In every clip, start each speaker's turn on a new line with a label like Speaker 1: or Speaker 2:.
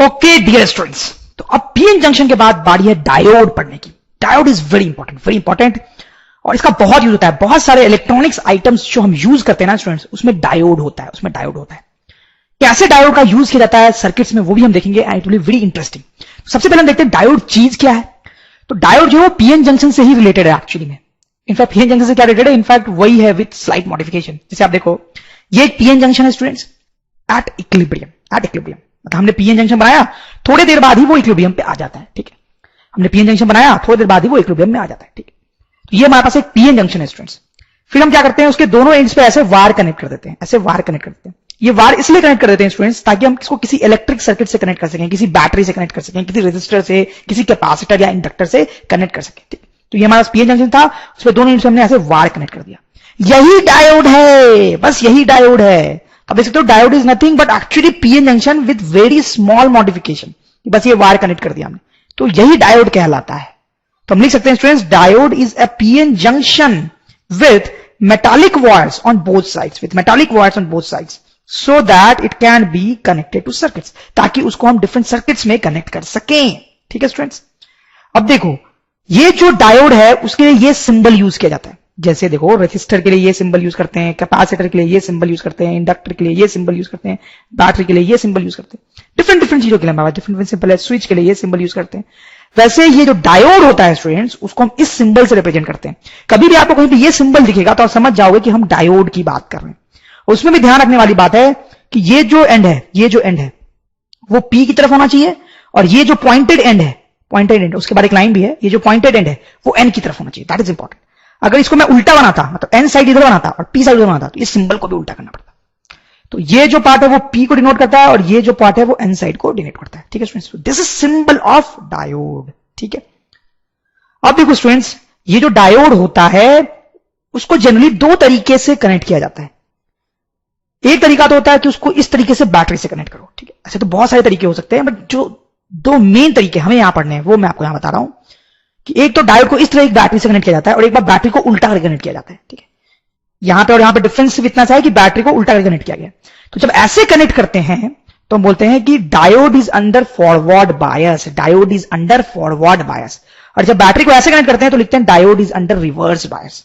Speaker 1: Okay dear students, तो अब PN junction के बाद बारी है डायोड पढ़ने की। डायोड इज वेरी इंपॉर्टेंट और इसका बहुत यूज होता है। बहुत सारे इलेक्ट्रॉनिक्स आइटम्स जो हम यूज करते हैं ना स्टूडेंट्स, उसमें डायोड होता है। कैसे डायोड का यूज किया जाता है सर्किट्स में, वो भी हम देखेंगे and it will be very interesting. सबसे पहले हम देखते हैं डायोड चीज क्या है। तो डायोड जो है पीएन जंक्शन से ही रिलेटेड है एक्चुअली में। इनफैक्ट पीएन जंक्शन से क्या रिलेटेड है, इनफैक्ट वही है विद स्लाइट मॉडिफिकेशन। जैसे आप देखो, ये एक पीएन जंक्शन है स्टूडेंट्स एट इक्विलिब्रियम। मतलब हमने पीएन जंक्शन बनाया, थोड़ी देर बाद ही वो इक्विलिब्रियम पे आ जाता है। ठीक है, हमने पीएन जंक्शन बनाया, थोड़ी देर बाद ही वो इक्विलिब्रियम में आ जाता है। ठीक है, तो ये हमारे पास एक पीएन जंक्शन है स्टूडेंट्स। फिर हम क्या करते हैं, उसके दोनों एंड्स पे ऐसे वायर कनेक्ट कर देते हैं। ये वायर इसलिए कनेक्ट कर देते हैं स्टूडेंट्स ताकि हम इसको किसी इलेक्ट्रिक सर्किट से कनेक्ट कर सकें, किसी बैटरी से कनेक्ट कर सकें, किसी रेजिस्टर से, किसी कैपेसिटर या इंडक्टर से कनेक्ट कर सकें। ठीक, तो ये हमारा पीएन जंक्शन था, उसमें दोनों एंड्स पे हमने ऐसे वायर कनेक्ट कर दिया। यही डायोड है, बस यही डायोड है। अब देख सकते हो, diode is nothing but actually PN junction with very small modification. बस ये वायर कनेक्ट कर दिया हमने, तो यही डायोड कहलाता है। तो हम लिख सकते हैं students, diode is a PN junction width metallic wires on both sides, so that it can be connected to circuits, ताकि उसको हम डिफरेंट सर्किट्स में कनेक्ट कर सकें। ठीक है स्टूडेंट्स, अब देखो ये जो डायोड है उसके लिए ये सिंबल यूज किया जाता है। जैसे देखो, रेजिस्टर के लिए ये सिंबल यूज करते हैं, कैपेसिटर के लिए ये सिंबल यूज करते हैं, इंडक्टर के लिए ये सिंबल यूज करते हैं, बैटरी के लिए ये सिंबल यूज करते हैं। डिफरेंट चीजों के लिए हमारे डिफरेंट सिंबल है। स्विच के लिए ये सिंबल यूज करते हैं। वैसे ये जो डायोड होता है स्टूडेंट्स, उसको हम इस सिंबल से रिप्रेजेंट करते हैं। कभी भी आपको कहीं पे ये सिंबल दिखेगा तो आप समझ जाओगे कि हम डायोड की बात कर रहे हैं। उसमें भी ध्यान रखने वाली बात है कि ये जो एंड है वो P की तरफ होना चाहिए, और ये जो पॉइंटेड एंड है, उसके बाद एक लाइन भी है, ये जो पॉइंटेड एंड है वो N की तरफ होना चाहिए। That is important. अगर इसको मैं उल्टा बनाता, मतलब N साइड इधर बनाता और P साइड उधर बनाता, तो इस सिंबल को भी उल्टा करना पड़ता। तो ये जो पार्ट है वो P को डिनोट करता है और ये जो पार्ट है वो N साइड को डिनोट करता है। ठीक है students, this is symbol of diode. ठीक है, अब देखो स्टूडेंट्स, ये जो डायोड होता है उसको जनरली दो तरीके से कनेक्ट किया जाता है। एक तरीका तो होता है कि उसको इस तरीके से बैटरी से कनेक्ट करो। ठीक है, ऐसे तो बहुत सारे तरीके हो सकते हैं, बट जो दो मेन तरीके हमें यहां पढ़ने हैं वो मैं आपको यहां बता रहा हूं कि एक तो डायोड को इस तरह एक बैटरी से कनेक्ट किया जाता है और एक बार बैटरी को उल्टा करके कनेक्ट किया जाता है। ठीक है, यहां पे और यहां पे डिफरेंस इतना सा है कि बैटरी को उल्टा करके कनेक्ट किया गया। तो जब ऐसे कनेक्ट करते हैं तो हम बोलते हैं कि diode is under forward bias. और जब बैटरी को ऐसे कनेक्ट करते हैं तो लिखते हैं diode is under reverse bias.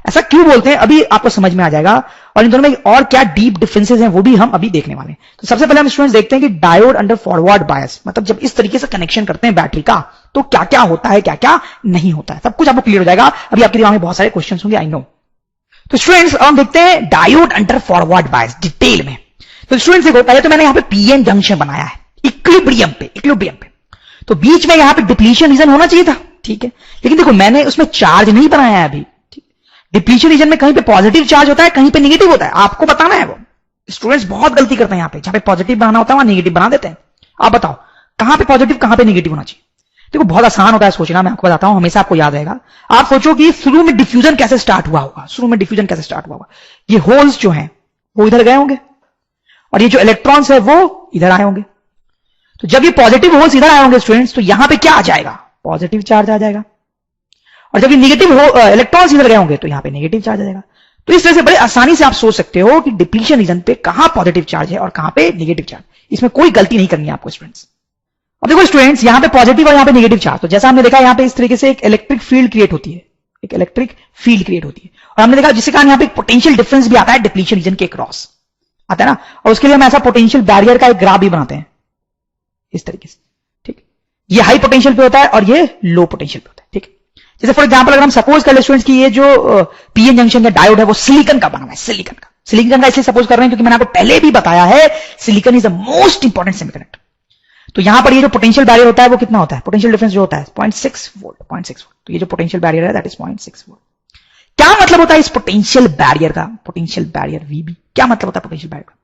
Speaker 1: ऐसा क्यों बोलते हैं अभी आपको समझ में आ जाएगा, और इन दोनों में और क्या डीप डिफरेंसेस हैं वो भी हम अभी देखने वाले हैं। तो सबसे पहले हम स्टूडेंट्स देखते हैं कि डायोड अंडर फॉरवर्ड बायस, मतलब जब इस तरीके से कनेक्शन करते हैं बैटरी का तो क्या क्या होता है, क्या क्या नहीं होता है, सब कुछ आपको क्लियर हो जाएगा। अभी आपके दिमाग में बहुत सारे क्वेश्चन होंगे, आई नो। तो स्टूडेंट्स हम देखते हैं diode under forward bias detail में। तो स्टूडेंट्स देखो, पहले तो मैंने यहां पे पीएन जंक्शन बनाया है इक्विलिब्रियम पे, तो बीच में यहां पे डिप्लीशन रीजन होना चाहिए था। ठीक है, लेकिन देखो मैंने उसमें चार्ज नहीं बनाया है अभी। डिप्लीशन रीजन में कहीं पे पॉजिटिव चार्ज होता है, कहीं पे नेगेटिव होता है, आपको बताना है। वो स्टूडेंट्स बहुत गलती करते हैं यहां पे, जहां पे पॉजिटिव बनाना होता है वहां नेगेटिव बना देते हैं। आप बताओ कहां पे पॉजिटिव कहां पे नेगेटिव होना चाहिए। देखो बहुत आसान होता है सोचना, मैं आपको बताता हूं, हमेशा आपको याद रहेगा। आप सोचो कि शुरू में डिफ्यूजन कैसे स्टार्ट हुआ होगा। ये होल्स जो हैं वो इधर गए होंगे और ये जो इलेक्ट्रॉन्स है वो इधर आए होंगे। तो जब ये पॉजिटिव होल्स इधर आए होंगे स्टूडेंट्स, तो यहां पे क्या आ जाएगा, पॉजिटिव चार्ज आ जाएगा। और जब ये नेगेटिव इलेक्ट्रॉन्स इधर गए होंगे तो यहां पे नेगेटिव चार्ज आ जाएगा। तो इस तरह से बड़े आसानी से आप सोच सकते हो कि डिप्लीशन रीजन पे कहां पॉजिटिव चार्ज है और कहां पे नेगेटिव चार्ज। इसमें कोई गलती नहीं करनी है आपको स्टूडेंट्स। अब देखो स्टूडेंट्स, यहां पे पॉजिटिव और यहां पे नेगेटिव चार्ज, तो जैसा हमने देखा यहां पे इस तरीके से एक इलेक्ट्रिक फील्ड क्रिएट होती है, और हमने देखा जिसके कारण यहां पे एक पोटेंशियल डिफरेंस भी आता है डिप्लीशन रीजन के क्रॉस आता है ना। और उसके लिए हम ऐसा पोटेंशियल बैरियर का एक ग्राफ भी बनाते हैं इस तरीके से। ठीक, ये हाई पोटेंशियल पे होता है और ये लो पोटेंशियल पे होता है। ठीक, जैसे फॉर एग्जांपल अगर हम सपोज कर ले स्टूडेंट्स कि ये जो पीएन जंक्शन का डायोड है वो सिलिकॉन का बना हुआ है। सिलिकॉन का इसलिए सपोज कर रहे हैं क्योंकि मैंने आपको पहले भी बताया है silicon is the most important semiconductor. तो यहां पर ये जो पोटेंशियल बैरियर होता है वो कितना होता है, पोटेंशियल डिफरेंस जो होता है 0.6 वोल्ट। तो ये जो पोटेंशियल बैरियर है दैट इज 0.6 वोल्ट। क्या मतलब होता है इस पोटेंशियल बैरियर का, पोटेंशियल बैरियर वीबी, क्या मतलब होता है पोटेंशियल बैरियर का,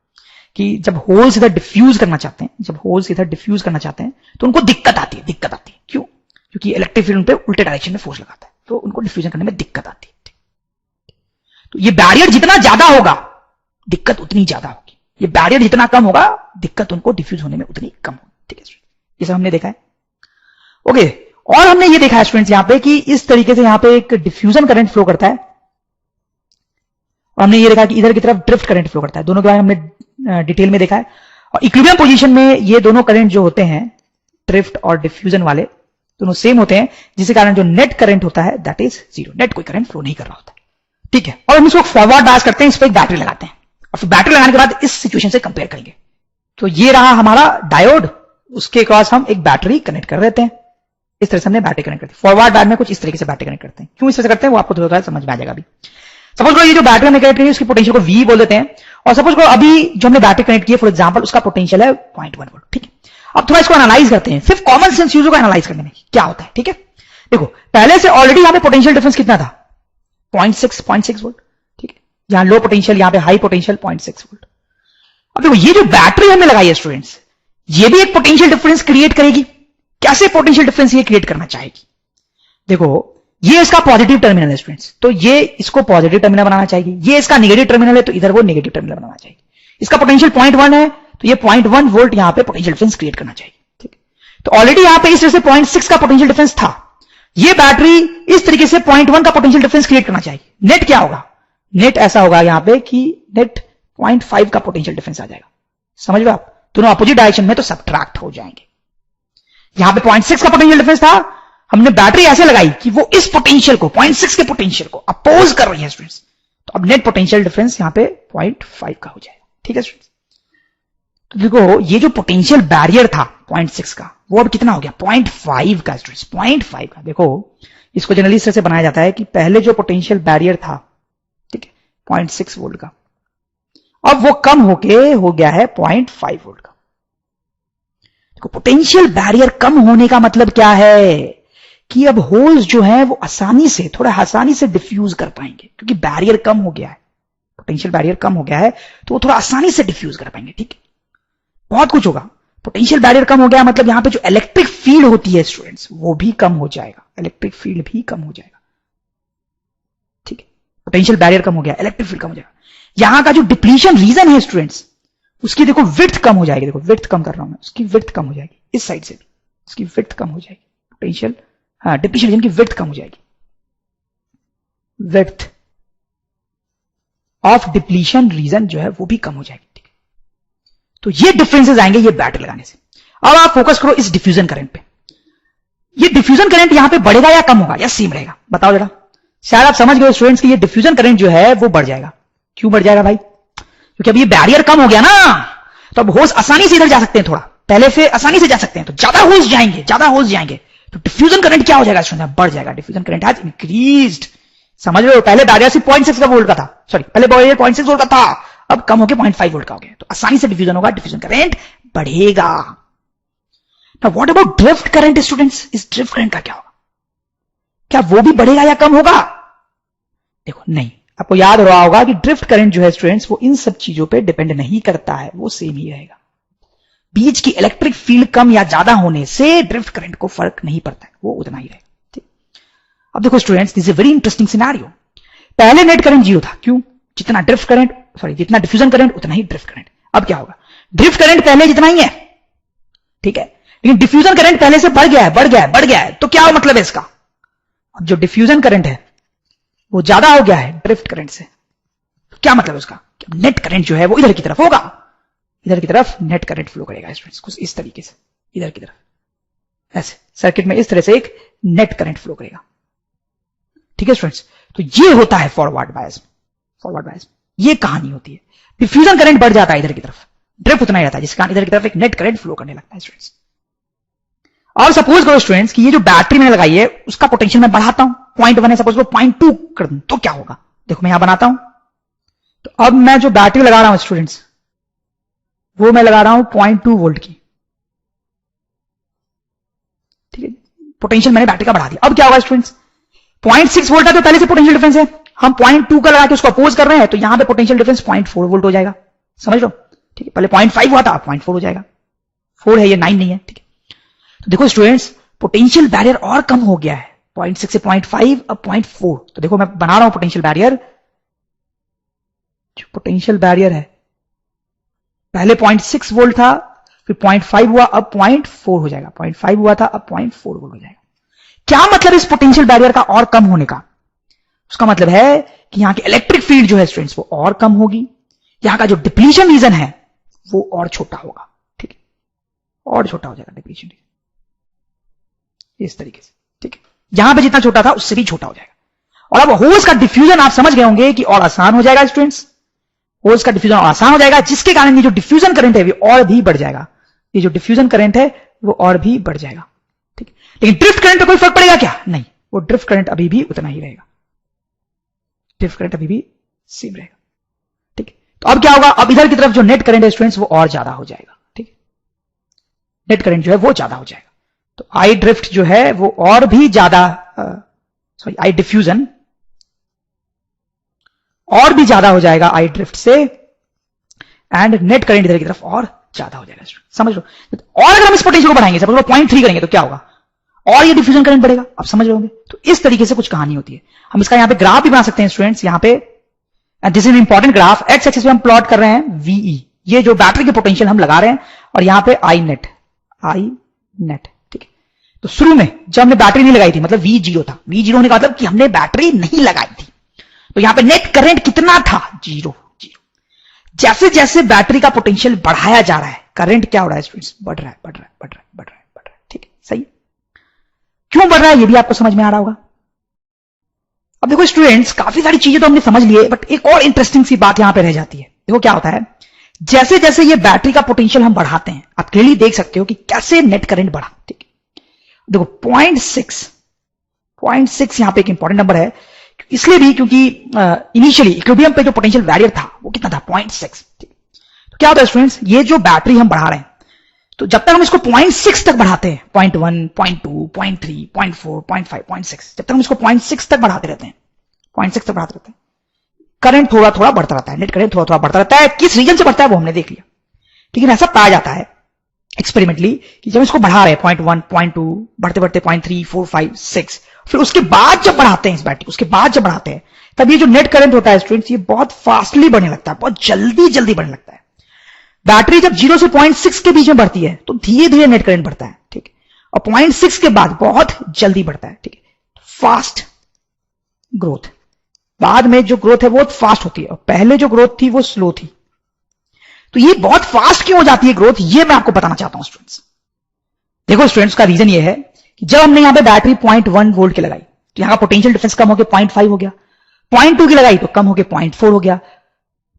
Speaker 1: कि जब होल्स इधर डिफ्यूज करना चाहते हैं, तो उनको दिक्कत आती है। क्यों? क्योंकि इलेक्ट्रिक फील्ड पे उल्टे डायरेक्शन में फोर्स लगाता है, तो उनको डिफ्यूजन करने में दिक्कत आती है। तो ये बैरियर जितना ज्यादा होगा दिक्कत उतनी ज्यादा होगी, ये बैरियर जितना कम होगा दिक्कत उनको डिफ्यूज होने में उतनी कम होगी। ठीक है, ये सब हमने देखा है। ओके, और हमने ये देखा है स्टूडेंट्स यहां पे कि इस तरीके से यहां पे एक डिफ्यूजन करंट फ्लो करता है और हमने ये देखा कि इधर की तरफ ड्रिफ्ट करंट फ्लो करता है। दोनों के बारे में हमने डिटेल में देखा है। और इक्विलिब्रियम पोजीशन में ये दोनों करंट जो होते हैं, ड्रिफ्ट और डिफ्यूजन वाले, दोनों सेम होते हैं, जिसके कारण जो नेट करंट होता है दैट इज जीरो। नेट कोई करंट फ्लो नहीं कर रहा होता है, ठीक है। और हम इसको फॉरवर्ड बायस करते हैं, इस पर एक बैटरी लगाते हैं और फिर बैटरी लगाने के बाद इस सिचुएशन से कंपेयर करेंगे। तो ये रहा हमारा डायोड, उसके क्रॉस हम एक बैटरी कनेक्ट कर देते हैं। इस तरह से हमने बैटरी कनेक्ट करती है। फॉरवर्ड बायस में कुछ इस तरीके से बैटरी कनेक्ट करते हैं। क्यों इस तरह से करते हैं वो आपको थोड़ा थोड़ा समझ में आ जाएगा अभी। सपोज करो ये जो बैटरी हमने कनेक्ट की उसकी पोटेंशियल को V बोल देते हैं, और सपोज करो अभी जो हमने बैटरी कनेक्ट की है फॉर एग्जांपल उसका पोटेंशियल है 0.1 वोल्ट, ठीक है। अब थोड़ा इसको एनालाइज करते हैं, सिर्फ कॉमन सेंस यूज होगा एनालाइज करने में क्या होता है, ठीक है। देखो पहले से ऑलरेडी यहां पे पोटेंशियल डिफरेंस कितना था, 0.6 वोल्ट, ठीक है। यहां लो पोटेंशियल, यहां पे हाई पोटेंशियल 0.6 वोल्ट। अब देखो ये जो बैटरी हमने लगाई है स्टूडेंट्स, ये भी एक पोटेंशियल डिफरेंस क्रिएट करेगी। कैसे पोटेंशियल डिफरेंस ये क्रिएट करना चाहेगी, देखो ये इसका पॉजिटिव टर्मिनल है स्टूडेंट्स, तो ये इसको पॉजिटिव टर्मिनल बनाना चाहिए। ये इसका नेगेटिव टर्मिनल है तो इधर वो नेगेटिव टर्मिनल बनाना चाहिए। इसका पोटेंशियल 0.1 है तो ये 0.1 वोल्ट यहां पे पोटेंशियल डिफरेंस क्रिएट करना चाहिए, ठीक है। तो ऑलरेडी यहां पे इस तरह से 0.6 का पोटेंशियल डिफरेंस था। ये बैटरी इस तरीके से 0.1 का पोटेंशियल डिफरेंस क्रिएट करना चाहिए। नेट क्या होगा, नेट ऐसा होगा यहां पे कि नेट 0.5 का पोटेंशियल डिफरेंस आ जाएगा। समझ लो आप, दोनों अपोजिट डायरेक्शन में तो सबट्रैक्ट हो जाएंगे। यहां पे 0.6 का पोटेंशियल डिफरेंस था, हमने बैटरी ऐसे लगाई कि वो इस पोटेंशियल को 0.6 के पोटेंशियल को अपोज कर रही है स्टूडेंट्स, तो अब नेट पोटेंशियल डिफरेंस यहां पे 0.5 का हो जाएगा, ठीक है स्टूडेंट्स। तो देखो ये जो पोटेंशियल बैरियर था 0.6 का, वो अब कितना हो गया 0.5 का स्टूडेंट्स, 0.5 का। देखो इसको जनरली इस तरह से बनाया जाता है कि पहले जो पोटेंशियल बैरियर था, ठीक है, 0.6 वोल्ट का, अब वो कम होके हो गया है 0.5 वोल्ट का। देखो पोटेंशियल बैरियर कम होने का मतलब क्या है कि अब होल्स जो है वो आसानी से, थोड़ा आसानी से डिफ्यूज कर पाएंगे, क्योंकि बैरियर कम हो गया है, पोटेंशियल बैरियर कम हो गया है तो वो थोड़ा आसानी से डिफ्यूज कर पाएंगे, ठीक है। बहुत कुछ होगा, पोटेंशियल बैरियर कम हो गया मतलब यहां पे जो इलेक्ट्रिक फील्ड होती है स्टूडेंट्स वो भी कम हो जाएगा, इलेक्ट्रिक फील्ड भी कम हो जाएगा, ठीक है। पोटेंशियल बैरियर कम हो गया, इलेक्ट्रिक फील्ड कम हो जाएगा। यहां का जो डिप्लीशन रीजन है स्टूडेंट्स, उसकी देखो विड्थ कम हो जाएगी। देखो विड्थ कम कर रहा हूं मैं, उसकी विड्थ कम हो जाएगी, इस साइड से भी उसकी विड्थ कम हो जाएगी। पोटेंशियल, हाँ, डिप्लीशन रीजन की विड्थ कम हो जाएगी। विड्थ ऑफ डिप्लीशन रीजन जो है वो भी कम हो जाएगी, ठीक है। तो ये डिफरेंसेस आएंगे ये बैटरी लगाने से। अब आप फोकस करो इस डिफ्यूजन करंट पे। ये डिफ्यूजन करंट यहां पे बढ़ेगा या कम होगा या सेम रहेगा, बताओ जरा। शायद आप समझ गए स्टूडेंट्स कि ये डिफ्यूजन करंट जो है वो बढ़ जाएगा। क्यों बढ़ जाएगा भाई, क्योंकि अब ये बैरियर कम हो गया ना, तो अब होल्स आसानी से इधर जा सकते हैं, थोड़ा पहले से आसानी से जा सकते हैं, तो ज्यादा होल्स जाएंगे, ज्यादा होल्स जाएंगे, तो डिफ्यूजन करंट क्या हो जाएगा स्टूडेंट, बढ़ जाएगा। डिफ्यूजन करंट हैज इंक्रीज्ड, समझ रहे हो। पहले बैरियर सिर्फ 0.6 वोल्ट का था, सॉरी पहले बैरियर 0.6 वोल्ट का था, अब कम होकर 0.5 वोल्ट का हो गया, तो आसानी से डिफ्यूजन होगा, डिफ्यूजन करंट बढ़ेगा। Now what about drift current students, इस ड्रिफ्ट करंट का क्या होगा, क्या वो भी बढ़ेगा या कम होगा? देखो नहीं, आपको याद हो रहा होगा कि ड्रिफ्ट करंट जो है स्टूडेंट्स वो इन सब चीजों पे डिपेंड नहीं करता है, वो सेम ही रहेगा। बीच की इलेक्ट्रिक फील्ड कम या ज्यादा होने से ड्रिफ्ट करंट को फर्क नहीं पड़ता है, वो उतना ही रहेगा, ठीक। अब देखो students, this is a very interesting scenario. पहले नेट करंट जीरो था, क्यों, जितना ड्रिफ्ट करंट, सॉरी जितना डिफ्यूजन करंट उतना ही ड्रिफ्ट करंट। अब क्या होगा, ड्रिफ्ट करंट पहले जितना ही है, ठीक है, लेकिन डिफ्यूजन करंट पहले से बढ़ गया है, बढ़ गया है, बढ़ गया है, तो क्या मतलब है इसका, अब जो डिफ्यूजन करंट है वो ज्यादा हो गया है ड्रिफ्ट करंट से। क्या मतलब है उसका, नेट करंट जो है वो इधर की तरफ होगा, इधर की तरफ नेट करंट फ्लो करेगा स्टूडेंट्स, कुछ इस तरीके से, इधर की तरफ ऐसे सर्किट में इस तरह से एक नेट करंट फ्लो करेगा, ठीक है स्टूडेंट्स। तो ये होता है फॉरवर्ड बायस में, फॉरवर्ड बायस में ये कहानी होती है। डिफ्यूजन करंट बढ़ जाता है इधर की तरफ, ड्रिफ्ट उतना ही रहता है, जिसके कारण इधर की तरफ एक नेट करंट फ्लो करने लगता है स्टूडेंट्स। और सपोज करो स्टूडेंट्स कि ये जो बैटरी मैंने लगाई है उसका पोटेंशियल मैं बढ़ाता हूं, 0.1 है, सपोज को 0.2 कर दूं, तो क्या होगा, देखो मैं यहां बनाता हूं। तो अब मैं जो बैटरी लगा रहा हूं स्टूडेंट्स वो मैं लगा रहा हूं 0.2 वोल्ट की, ठीक है। पोटेंशियल मैंने बैटरी का बढ़ा दिया। अब क्या होगा स्टूडेंट्स, 0.6 वोल्ट है तो पहले से पोटेंशियल डिफरेंस है, हम 0.2 का लगा के उसको अपोज कर रहे हैं, तो यहां पे पोटेंशियल डिफरेंस 0.4 वोल्ट हो जाएगा, समझ लो, ठीक है। पहले 0.5 हुआ था, 0.4 हो जाएगा, 4 है ये, 9 नहीं है, ठीक है। तो देखो स्टूडेंट्स पोटेंशियल बैरियर और कम हो गया है, 0.6 से 0.5, अब 0.4। तो देखो मैं बना रहा हूं पोटेंशियल बैरियर, जो पोटेंशियल बैरियर है पहले 0.6 वोल्ट था, फिर 0.5 हुआ, अब 0.4 हो जाएगा, 0.5 हुआ था, अब 0.4 वोल्ट हो जाएगा। क्या मतलब इस पोटेंशियल बैरियर का और कम होने का, उसका मतलब है कि यहां की इलेक्ट्रिक फील्ड जो है स्टूडेंट्स वो और कम होगी, यहां का जो डिप्लीशन रीजन है वो और छोटा होगा, ठीक है, और छोटा हो जाएगा डिप्लीशन रीजन इस तरीके से, ठीक है। यहां पे जितना छोटा था उससे भी छोटा हो जाएगा। और अब होल्स का डिफ्यूजन आप समझ गए होंगे कि और आसान हो जाएगा स्टूडेंट्स, होल्स का डिफ्यूजन और आसान हो जाएगा, जिसके कारण ये जो डिफ्यूजन करंट है वो और भी बढ़ जाएगा, ये जो डिफ्यूजन करंट है वो और भी बढ़ जाएगा, ठीक है। लेकिन ड्रिफ्ट करंट पे कोई फर्क पड़ेगा क्या? नहीं, वो ड्रिफ्ट करंट अभी भी उतना ही रहेगा, ड्रिफ्ट करंट अभी भी सेम रहेगा, ठीक है। तो अब क्या होगा, अब इधर की तरफ जो नेट करंट है स्टूडेंट्स वो और ज्यादा हो जाएगा, ठीक है, नेट करंट जो है वो ज्यादा हो जाएगा। तो आई ड्रिफ्ट जो है वो और भी ज्यादा, सॉरी आई डिफ्यूजन और भी ज्यादा हो जाएगा आई ड्रिफ्ट से, एंड नेट करंट इधर की तरफ और ज्यादा हो जाएगा, समझ लो। और अगर हम इस पोटेंशियल को बढ़ाएंगे, सपोज 0.3 करेंगे तो क्या होगा, और ये डिफ्यूजन करंट बढ़ेगा, आप समझ रहे होंगे। तो इस तरीके से कुछ कहानी होती है। हम इसका यहां पे ग्राफ भी बना सकते हैं स्टूडेंट्स, यहां पे this is important graph, x axis पे हम प्लॉट कर रहे हैं वीई, ये जो बैटरी के पोटेंशियल हम लगा रहे हैं, और यहां पे आई नेट, ठीक है। तो शुरू में जब हमने बैटरी नहीं लगाई थी, मतलब V0 था, V0 होने का मतलब कि हमने बैटरी नहीं लगाई थी, तो यहां पे नेट करंट कितना था, 0। जैसे जैसे बैटरी का पोटेंशियल बढ़ाया जा रहा है, करंट क्या हो रहा है स्टूडेंट्स, बढ़ रहा है, ठीक है, सही। क्यों बढ़ रहा है ये भी आपको समझ में आ रहा होगा। अब देखो स्टूडेंट्स, काफी सारी चीजें तो हमने समझ ली है, बट एक और इंटरेस्टिंग सी बात यहां पे रह जाती है। देखो क्या होता है, जैसे जैसे ये बैटरी का पोटेंशियल हम बढ़ाते हैं, आप क्लियरली देख सकते हो कि कैसे नेट करंट बढ़ा, ठीक है। देखो 0.6 यहां पे एक इंपॉर्टेंट नंबर है, इसलिए भी क्योंकि इनिशियली इक्विलिब्रियम पे जो पोटेंशियल बैरियर था वो कितना था, 0.6, ठीक। तो क्या होता है स्टूडेंट्स, ये जो बैटरी हम बढ़ा रहे हैं, तो जब तक हम इसको 0.6 तक बढ़ाते हैं, 0.1, 0.2, 0.3, 0.4, 0.5, 0.6, जब तक हम इसको 0.6 तक बढ़ाते रहते हैं, 0.6 तक बढ़ाते रहते हैं, करंट थोड़ा थोड़ा बढ़ता रहता है, नेट करंट थोड़ा थोड़ा बढ़ता रहता है। किस रीजन से बढ़ता है वो हमने देख लिया, लेकिन ऐसा पाया जाता है एक्सपेरिमेंटली कि जब इसको बढ़ा रहे हैं 0.1, 0.2, बढ़ते बढ़ते 0.3, 4, 5, 6, फिर उसके बाद जब बढ़ाते हैं इस बैटरी, उसके बाद जब बढ़ाते हैं, तब ये जो नेट करंट होता है स्टूडेंट्स, ये बहुत फास्टली बढ़ने लगता है, बहुत जल्दी जल्दी बढ़ने लगता है। बैटरी जब 0 से 0.6 के बीच में बढ़ती है तो धीरे धीरे नेट करंट बढ़ता है, ठीक है, और 0.6 के बाद बहुत जल्दी बढ़ता है, ठीक है, फास्ट ग्रोथ। बाद में जो ग्रोथ है वो फास्ट होती है, और पहले जो ग्रोथ थी वो स्लो थी। तो ये बहुत फास्ट क्यों हो जाती है ग्रोथ, ये मैं आपको बताना चाहता हूं स्टूडेंट्स। देखो स्टूडेंट्स, का रीजन ये है कि जब हमने यहां पे बैटरी 0.1 वोल्ट की लगाई तो यहां का पोटेंशियल डिफरेंस कम होकर 0.5 हो गया, 0.2 की लगाई तो कम होकर 0.4 हो गया,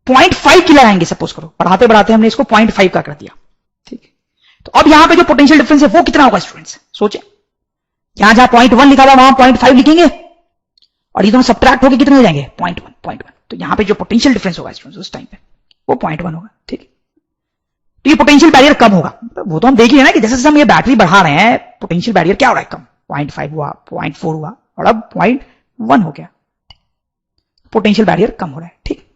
Speaker 1: 0.5 की लगाएंगे सपोज करो, बढ़ाते बढ़ाते हमने इसको 0.5 का कर दिया, ठीक है। तो अब यहां पे जो पोटेंशियल डिफरेंस है वो कितना होगा स्टूडेंट्स, सोचे। यहां जहां 0.1 लिखा था वहां 0.5 लिखेंगे, और ये दोनों सब्ट्रैक्ट होकर कितने हो जाएंगे, 0.1। तो यहां पे जो पोटेंशियल डिफरेंस होगा स्टूडेंट्स उस टाइम पे वो 0.1 होगा, ठीक है। तो ये पोटेंशियल बैरियर कम होगा, वो तो हम देख लिया ना कि जैसे जैसे हम ये बैटरी बढ़ा रहे हैं, पोटेंशियल बैरियर क्या हो रहा है, कम, 0.5 हुआ, 0.4 हुआ, और अब 0.1 हो गया, पोटेंशियल बैरियर कम हो रहा है, ठीक।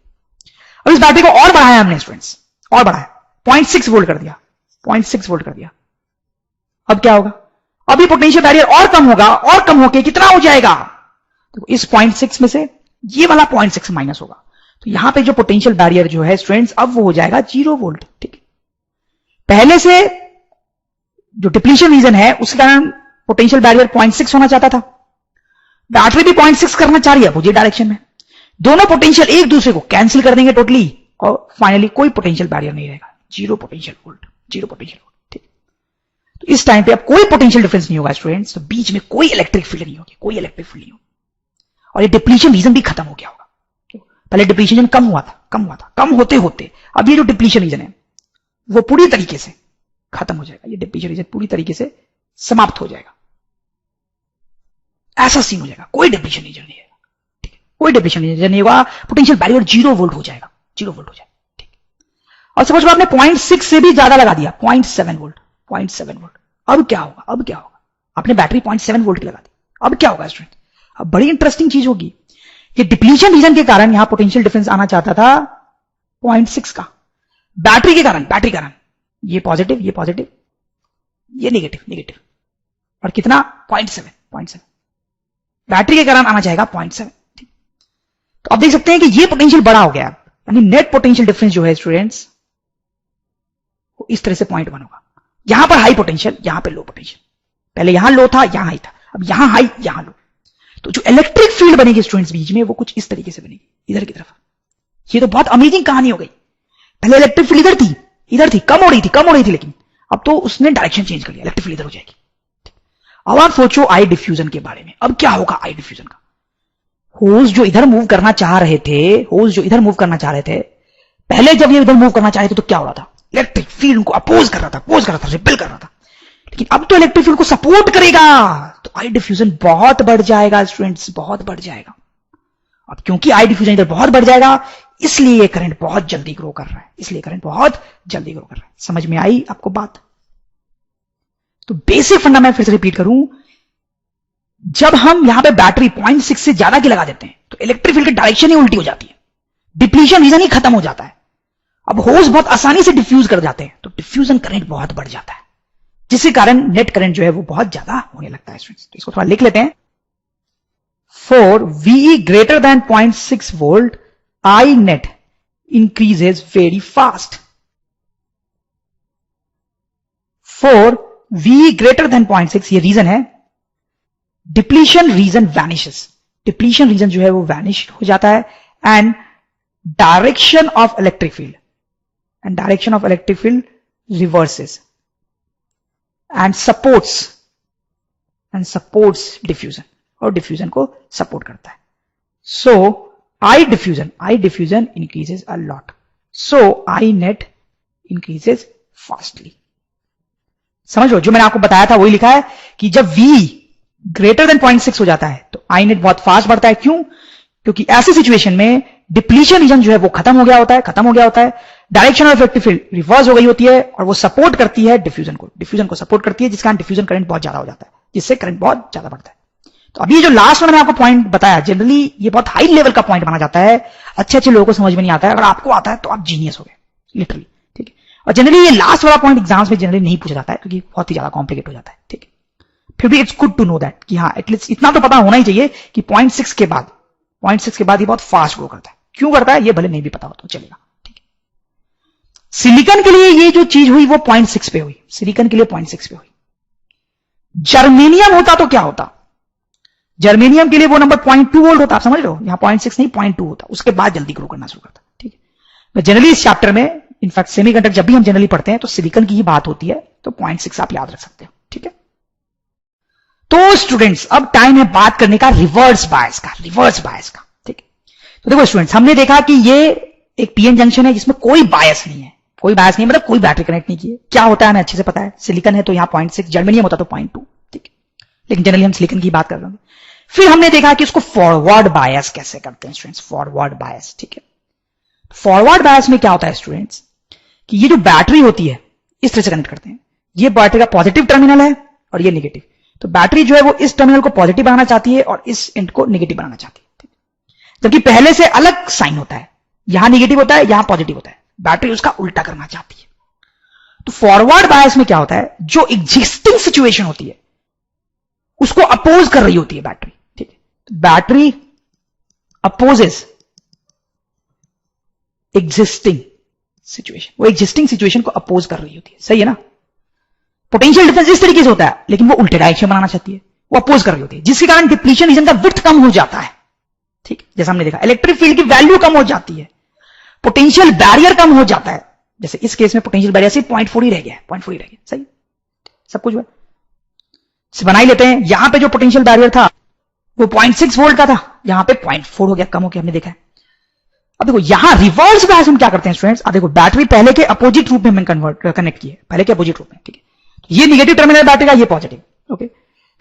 Speaker 1: अब इस बैटरी को और बढ़ाया हमने स्टूडेंट्स, और बढ़ाया, 0.6 वोल्ट कर दिया, 0.6 वोल्ट कर दिया। अब क्या होगा, अब ये पोटेंशियल बैरियर और कम होगा, और कम होके कितना हो जाएगा, तो इस 0.6 में से ये वाला 0.6 माइनस होगा, तो यहां पे जो पोटेंशियल बैरियर जो है स्टूडेंट्स अब वो हो जाएगा 0 वोल्ट, ठीक है। पहले से जो डिप्लीशन रीजन है उसके कारण पोटेंशियल बैरियर 0.6 होना चाहता था, बैटरी भी 0.6 करना चाह रही है अपोजिट डायरेक्शन में, दोनों पोटेंशियल एक दूसरे को कैंसिल कर देंगे टोटली, और फाइनली कोई पोटेंशियल बैरियर नहीं रहेगा, 0 पोटेंशियल वोल्ट, 0 पोटेंशियल वोल्ट, ठीक। तो इस टाइम पे अब कोई पोटेंशियल डिफरेंस नहीं होगा स्टूडेंट्स, तो बीच में कोई इलेक्ट्रिक फील्ड नहीं होगी, कोई इलेक्ट्रिक फील्ड नहीं होगी, और ये डिप्लीशन रीजन भी खत्म हो गया होगा। पहले डिप्लीशन कम हुआ था, कम होते होते अब ये जो डिप्लीशन रीजन है वो पूरी तरीके से खत्म हो जाएगा, ये डिप्लीशन रीजन पूरी तरीके से समाप्त हो जाएगा, ऐसा सीन हो जाएगा, कोई डिप्लीशन रीजन नहीं है, ठीक है, कोई डिप्लीशन रीजन नहीं होगा, पोटेंशियल बैरियर 0 वोल्ट हो जाएगा, 0 वोल्ट हो जाएगा, ठीक। और सपोज आपने 0.6 से भी ज्यादा लगा दिया, 0.7 वोल्ट, 0.7 वोल्ट, अब क्या होगा, अब क्या होगा, आपने बैटरी 0.7 वोल्ट की लगा दी, अब क्या होगा स्टूडेंट, अब बड़ी इंटरेस्टिंग चीज होगी, ये डिप्लीशन रीजन के कारण यहां पोटेंशियल डिफरेंस आना चाहता था 0.6 का, बैटरी के कारण ये पॉजिटिव, ये नेगेटिव, और कितना 0.7, बैटरी के कारण आना चाहेगा 0.7, ठीक। तो आप देख सकते हैं कि ये पोटेंशियल बड़ा हो गया, यानी नेट पोटेंशियल डिफरेंस जो है स्टूडेंट्स वो इस तरह से 0.1 होगा, यहां पर हाई पोटेंशियल, यहां पर लो पोटेंशियल, पहले यहां लो था, यहां हाई था, अब यहां हाई, यहां लो, तो जो इलेक्ट्रिक फील्ड बनेगी स्टूडेंट्स बीच में वो कुछ इस तरीके से बनेगी, इधर की तरफ। ये तो बहुत अमेजिंग कहानी हो गई, पहले इलेक्ट्रिक फील्ड इधर थी, इधर थी, कम हो रही थी, लेकिन अब तो उसने डायरेक्शन चेंज कर लिया, इलेक्ट्रिक फील्ड इधर हो जाएगी। अब आप सोचो आई डिफ्यूजन के बारे में। अब क्या होगा आई डिफ्यूजन का? होज जो इधर मूव करना चाह रहे थे, पहले जब ये इधर मूव करना चाह रहे थे तो क्या हो रहा था? इलेक्ट्रिक फील्ड को अपोज कर रहा था, रिपेल कर रहा था। लेकिन अब तो इलेक्ट्रिक फील्ड को सपोर्ट करेगा, तो आई डिफ्यूजन बहुत बढ़ जाएगा स्टूडेंट्स, बहुत बढ़ जाएगा। अब क्योंकि आई डिफ्यूजन इधर बहुत बढ़ जाएगा, इसलिए ये करंट बहुत जल्दी ग्रो कर रहा है, समझ में आई आपको बात? तो बेसिक फंडा मैं फिर से रिपीट करूं, जब हम यहां पे बैटरी 0.6 से ज्यादा की लगा देते हैं तो इलेक्ट्रिक फील्ड की डायरेक्शन ही उल्टी हो जाती है, डिप्लीशन रीजन ही खत्म हो जाता है। अब होल्स बहुत आसानी से डिफ्यूज कर जाते हैं, तो डिफ्यूजन करंट बहुत बढ़ जाता है, जिसके कारण नेट करंट जो है वो बहुत ज्यादा होने लगता है स्टूडेंट्स। तो इसको थोड़ा लिख लेते हैं। For VE greater than 0.6 volt, I net increases very fast. For VE greater than 0.6, ये रीजन है, depletion region vanishes, depletion region जो है वो वैनिश हो जाता है, and direction of electric field reverses and supports diffusion, और डिफ्यूजन को सपोर्ट करता है। So I diffusion increases a lot, so I net increases fastly. समझ लो, जो मैंने आपको बताया था वही लिखा है कि जब V ग्रेटर देन 0.6 हो जाता है तो आई नेट बहुत फास्ट बढ़ता है। क्यों? क्योंकि ऐसी सिचुएशन में डिप्लीशन रीजन जो है वो खत्म हो गया होता है, direction of electric field reverse हो गई होती है, और वो सपोर्ट करती है डिफ्यूजन को सपोर्ट करती है, जिस कारण डिफ्यूजन करंट बहुत ज्यादा हो जाता है, जिससे करंट बहुत ज्यादा बढ़ता है। तो अभी जो लास्ट में मैंने आपको पॉइंट बताया, जनरली ये बहुत हाई लेवल का पॉइंट माना जाता है, अच्छे लोगों को समझ में नहीं आता है। अगर आपको आता है तो आप जीनियस हो गए, लिटरली, ठीक है। और जनरली ये लास्ट वाला पॉइंट एग्जाम्स में जनरली नहीं पूछा जाता है, क्योंकि बहुत ही ज्यादा कॉम्प्लिकेट हो जाता है, ठीक है। फिर भी it's good to know that कि हाँ एटलीस्ट इतना तो पता होना ही चाहिए कि 0.6 के बाद ये बहुत फास्ट ग्रो करता है। क्यों करता है ये भले नहीं भी पता हो तो चलेगा, ठीक है। सिलिकॉन के लिए ये जो चीज हुई वो 0.6 पे हुई, जर्मेनियम होता तो क्या होता? जर्मेनियम के लिए वो नंबर 0.2 वोल्ट होता, आप समझ लो, यहां 0.6 नहीं 0.2 होता, उसके बाद जल्दी ग्रो करना शुरू करता, ठीक है। मैं जनरली इस चैप्टर में, इनफैक्ट सेमीकंडक्टर जब भी हम जनरली पढ़ते हैं तो सिलिकॉन की ही बात होती है, तो 0.6 आप याद रख सकते हो, ठीक है। तो स्टूडेंट्स अब टाइम है बात करने का रिवर्स बायस का, ठीक है। तो देखो स्टूडेंट्स, हमने देखा कि ये एक पीएन जंक्शन है जिसमें कोई बायस नहीं है, मतलब कोई बैटरी कनेक्ट नहीं की है। क्या होता है हमें अच्छे से पता है, सिलिकॉन है तो यहां 0.6, जर्मेनियम होता तो 0.2, ठीक है। लेकिन जनरली हम सिलिकॉन की बात कर रहे हैं। फिर हमने देखा कि उसको फॉरवर्ड बायस कैसे करते हैं स्टूडेंट्स, फॉरवर्ड बायस, ठीक है। फॉरवर्ड बायस में क्या होता है स्टूडेंट्स, कि ये जो बैटरी होती है इस तरह से कनेक्ट करते हैं, ये बैटरी का पॉजिटिव टर्मिनल है और ये नेगेटिव। तो बैटरी जो है वो इस टर्मिनल को पॉजिटिव बनाना चाहती है और इस एंड को नेगेटिव बनाना चाहती है, जबकि पहले से अलग साइन होता है, यहां नेगेटिव होता है, यहां पॉजिटिव होता है, बैटरी उसका उल्टा करना चाहती है। तो फॉरवर्ड बायस में क्या होता है, जो एग्जिस्टिंग सिचुएशन होती है उसको अपोज कर रही होती है बैटरी, ठीक है। बैटरी अपोजेस एग्जिस्टिंग सिचुएशन, वो एग्जिस्टिंग सिचुएशन को अपोज कर रही होती है, सही है ना। पोटेंशियल डिफरेंस इस तरीके से होता है, लेकिन वो उल्टे डायरेक्शन बनाना चाहती है, वो अपोज कर रही होती है, जिसके कारण डिप्लीशन रीजन का विड्थ कम हो जाता है, ठीक। जैसा हमने देखा, इलेक्ट्रिक फील्ड की वैल्यू कम हो जाती है, पोटेंशियल बैरियर कम हो जाता है। जैसे इस केस में पोटेंशियल बैरियर सिर्फ 0.4 ही रह गया, सही, सब कुछ बना ही लेते हैं। यहां पे जो पोटेंशियल बैरियर था वो 0.6 वोल्ट का था, यहां पे 0.4 हो गया, कम हो गया, हमने देखा है। अब देखो यहां रिवर्स बायस हम क्या करते हैं स्टूडेंट्स, अब देखो बैटरी पहले के अपोजिट रूप में हमने कनेक्ट किया, पहले के अपोजिट रूप में, ठीक है। ये नेगेटिव टर्मिनल बैटरी का, ये पॉजिटिव, ओके।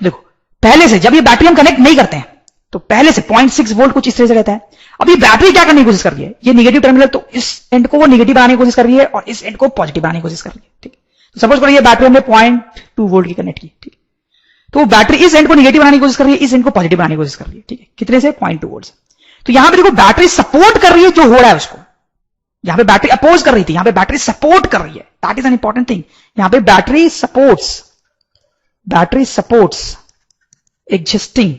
Speaker 1: देखो पहले से जब ये बैटरी हम कनेक्ट नहीं करते हैं तो पहले से 0.6 वोल्ट कुछ इस तरह से रहता है। अब ये बैटरी क्या करने की कोशिश कर रही है, ये नेगेटिव टर्मिनल, तो इस एंड को वो नेगेटिव बनाने की कोशिश कर रही है और इस एंड को पॉजिटिव बनाने की कोशिश कर रही है, ठीक। तो सपोज करो ये बैटरी हमने 0.2 वोल्ट की कनेक्ट की, ठीक। तो बैटरी इस एंड को नेगेटिव बनाने की कोशिश कर रही है, इस एंड को पॉजिटिव बनाने की कोशिश कर रही है, ठीक है। कितने से, 0.2 वोल्ट से। तो यहां पे देखो बैटरी सपोर्ट कर रही है जो हो रहा है उसको, यहां पे बैटरी अपोज कर रही थी, यहां पे बैटरी सपोर्ट कर रही है, that is an important thing. यहां पे बैटरी सपोर्ट्स एग्जिस्टिंग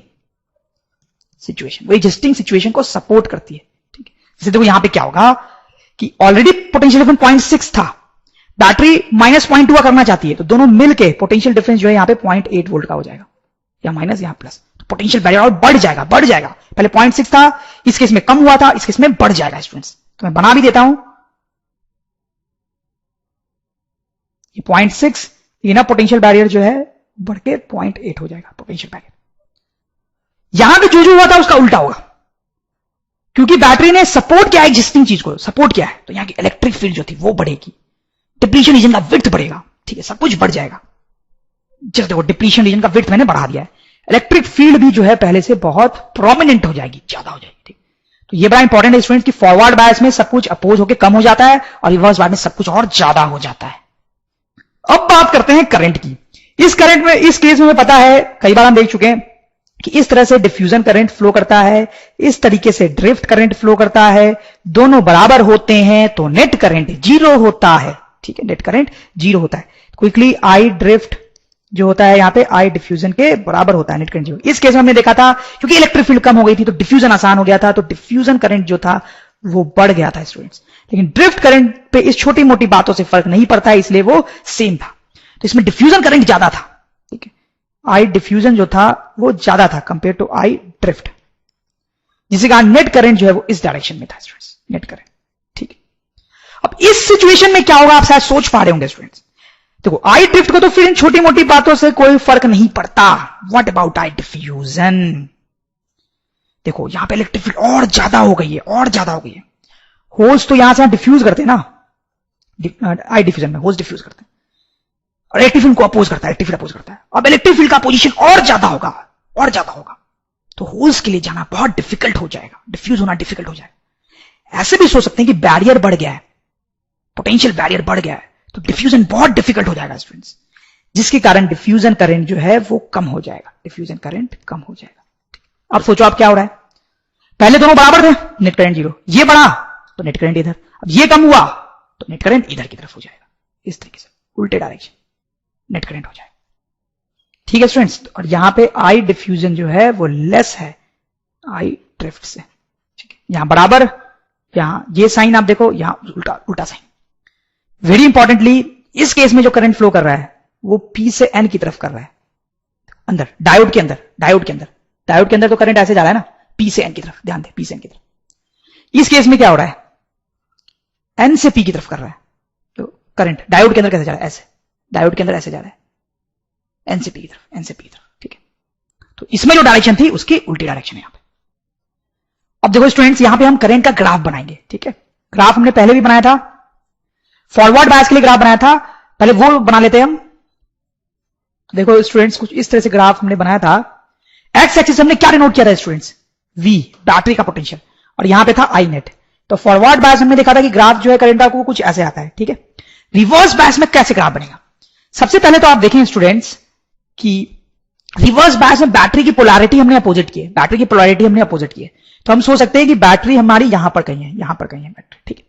Speaker 1: सिचुएशन, वो एग्जिस्टिंग सिचुएशन को सपोर्ट करती है, ठीक है। जैसे देखो यहां पे क्या होगा कि ऑलरेडी पोटेंशियल डिफरेंस 0.6 था, बैटरी -0.2 करना चाहती है, तो दोनों मिलके पोटेंशियल डिफरेंस जो है यहां पे 0.8 वोल्ट का हो जाएगा, या माइनस या प्लस। तो पोटेंशियल बैरियर और बढ़ जाएगा। पहले 0.6 था, इस केस में कम हुआ था, इस केस में बढ़ जाएगा स्टूडेंट्स। तो मैं बना भी देता हूं, ये 0.6 इनर पोटेंशियल बैरियर जो है बढ़ के 0.8 हो जाएगा पोटेंशियल बैरियर। यहां पे जो हुआ था उसका उल्टा होगा, क्योंकि बैटरी ने सपोर्ट किया एग्जिस्टिंग चीज को, सपोर्ट किया है, तो यहां की इलेक्ट्रिक फील्ड जो थी वो बढ़ेगी, डिप्लीशन रीजन का विड्थ बढ़ेगा, ठीक है, सब कुछ बढ़ जाएगा। जैसे देखो डिप्लीशन रीजन का विड्थ मैंने बढ़ा दिया है, इलेक्ट्रिक फील्ड भी जो है पहले से बहुत प्रोमिनेंट हो जाएगी, ज्यादा हो जाएगी, ठीक। तो ये बड़ा इंपॉर्टेंट है स्टूडेंट्स कि फॉरवर्ड बायस में सब कुछ अपोज होकर कम हो जाता है और रिवर्स बायस में सब कुछ और ज्यादा हो जाता है। अब बात करते हैं करंट की। इस करंट में, इस केस में हमें पता है, कई बार हम देख चुके हैं कि इस तरह से डिफ्यूजन करंट फ्लो करता है, इस तरीके से ड्रिफ्ट करंट फ्लो करता है, दोनों बराबर होते हैं तो नेट करंट जीरो होता है, ठीक है, नेट करंट जीरो होता है। क्विकली आई ड्रिफ्ट जो होता है यहां पे आई डिफ्यूजन के बराबर होता है, नेट करंट जीरो। इस केस में हमने देखा था क्योंकि इलेक्ट्रिक फील्ड कम हो गई थी तो डिफ्यूजन आसान हो गया था, तो डिफ्यूजन करंट जो था वो बढ़ गया था स्टूडेंट्स। लेकिन ड्रिफ्ट करंट पे इस छोटी मोटी बातों से फर्क नहीं पड़ता है, इसलिए वो सेम था। तो इसमें डिफ्यूजन करंट ज्यादा था, ठीक है, आई डिफ्यूजन जो था वो ज्यादा था कंपेयर टू आई ड्रिफ्ट, जिसके कारण नेट करंट जो है वो इस डायरेक्शन में था स्टूडेंट्स, नेट करंट, ठीक है। अब इस सिचुएशन में क्या होगा आप शायद सोच पा रहे होंगे स्टूडेंट्स। देखो आई ड्रिफ्ट को तो फिर इन छोटी मोटी बातों से कोई फर्क नहीं पड़ता, व्हाट अबाउट आई डिफ्यूजन। देखो यहां पे इलेक्ट्रिक फील्ड और ज्यादा हो गई है, और ज्यादा हो गई है। होल्स तो यहां से डिफ्यूज करते हैं ना, आई डिफ्यूजन में होल्स डिफ्यूज करते हैं और इलेक्ट्रिक फील्ड को अपोज करता है, इलेक्ट्रिक फील्ड अपोज करता है। अब इलेक्ट्रिक फील्ड का पोजीशन और ज्यादा होगा, और ज्यादा होगा, तो होल्स के लिए जाना बहुत डिफिकल्ट हो जाएगा, डिफ्यूज होना डिफिकल्ट हो जाएगा। ऐसे भी सोच सकते हैं कि बैरियर बढ़ गया है, पोटेंशियल बैरियर बढ़ गया है, तो डिफ्यूजन बहुत डिफिकल्ट हो जाएगा स्टूडेंट्स, जिसके कारण डिफ्यूजन करंट जो है वो कम हो जाएगा, डिफ्यूजन करंट कम हो जाएगा। अब सोचो आप क्या हो रहा है, पहले दोनों बराबर थे, नेट करंट जीरो, ये बढ़ा तो नेट करंट इधर, अब ये कम हुआ तो नेट करंट इधर की तरफ हो जाएगा, इस तरीके से उल्टे डायरेक्शन नेट करंट हो जाएगा, ठीक है स्टूडेंट्स। और यहां पे आई डिफ्यूजन जो है वो लेस है आई ड्रिफ्ट से, ठीक है, यहां बराबर, यहां ये साइन आप देखो, यहां उल्टा उल्टा साइन। वेरी इंपॉर्टेंटली इस केस में जो करंट फ्लो कर रहा है वो पी से एन की तरफ कर रहा है, अंदर डायोड के अंदर, डायोड के अंदर, डायोड के अंदर तो करंट ऐसे जा रहा है ना, पी से एन की तरफ, ध्यान दे, पी से एन की तरफ। इस केस में क्या हो रहा है, एन से पी की तरफ कर रहा है, तो करंट डायोड के अंदर कैसे जा रहा है, ऐसे, डायोड के अंदर ऐसे जा रहा है, एन से पी की तरफ, एन से पी की तरफ, ठीक है। तो इसमें जो डायरेक्शन थी उसकी उल्टी डायरेक्शन है यहां पे। अब देखो स्टूडेंट्स यहां पे हम करंट का ग्राफ बनाएंगे, ठीक है, ग्राफ हमने पहले भी बनाया था, फॉरवर्ड बायस के लिए ग्राफ बनाया था, पहले वो बना लेते हैं हम। देखो स्टूडेंट्स कुछ इस तरह से ग्राफ हमने बनाया था। एक्स एक्सिस हमने क्या डिनोट किया था स्टूडेंट्स, वी, बैटरी का पोटेंशियल, और यहां पे था आई नेट। तो फॉरवर्ड बायस हमने देखा था कि ग्राफ जो है करंट का कुछ ऐसे आता है, ठीक है। रिवर्स बायस में कैसे ग्राफ बनेगा, सबसे पहले तो आप देखें स्टूडेंट्स कि रिवर्स बायस में बैटरी की पोलैरिटी हमने अपोजिट की है, बैटरी की पोलैरिटी हमने अपोजिट की है, तो हम सोच सकते हैं कि बैटरी हमारी यहां पर कहीं है, यहां पर कहीं है बैटरी, ठीक है।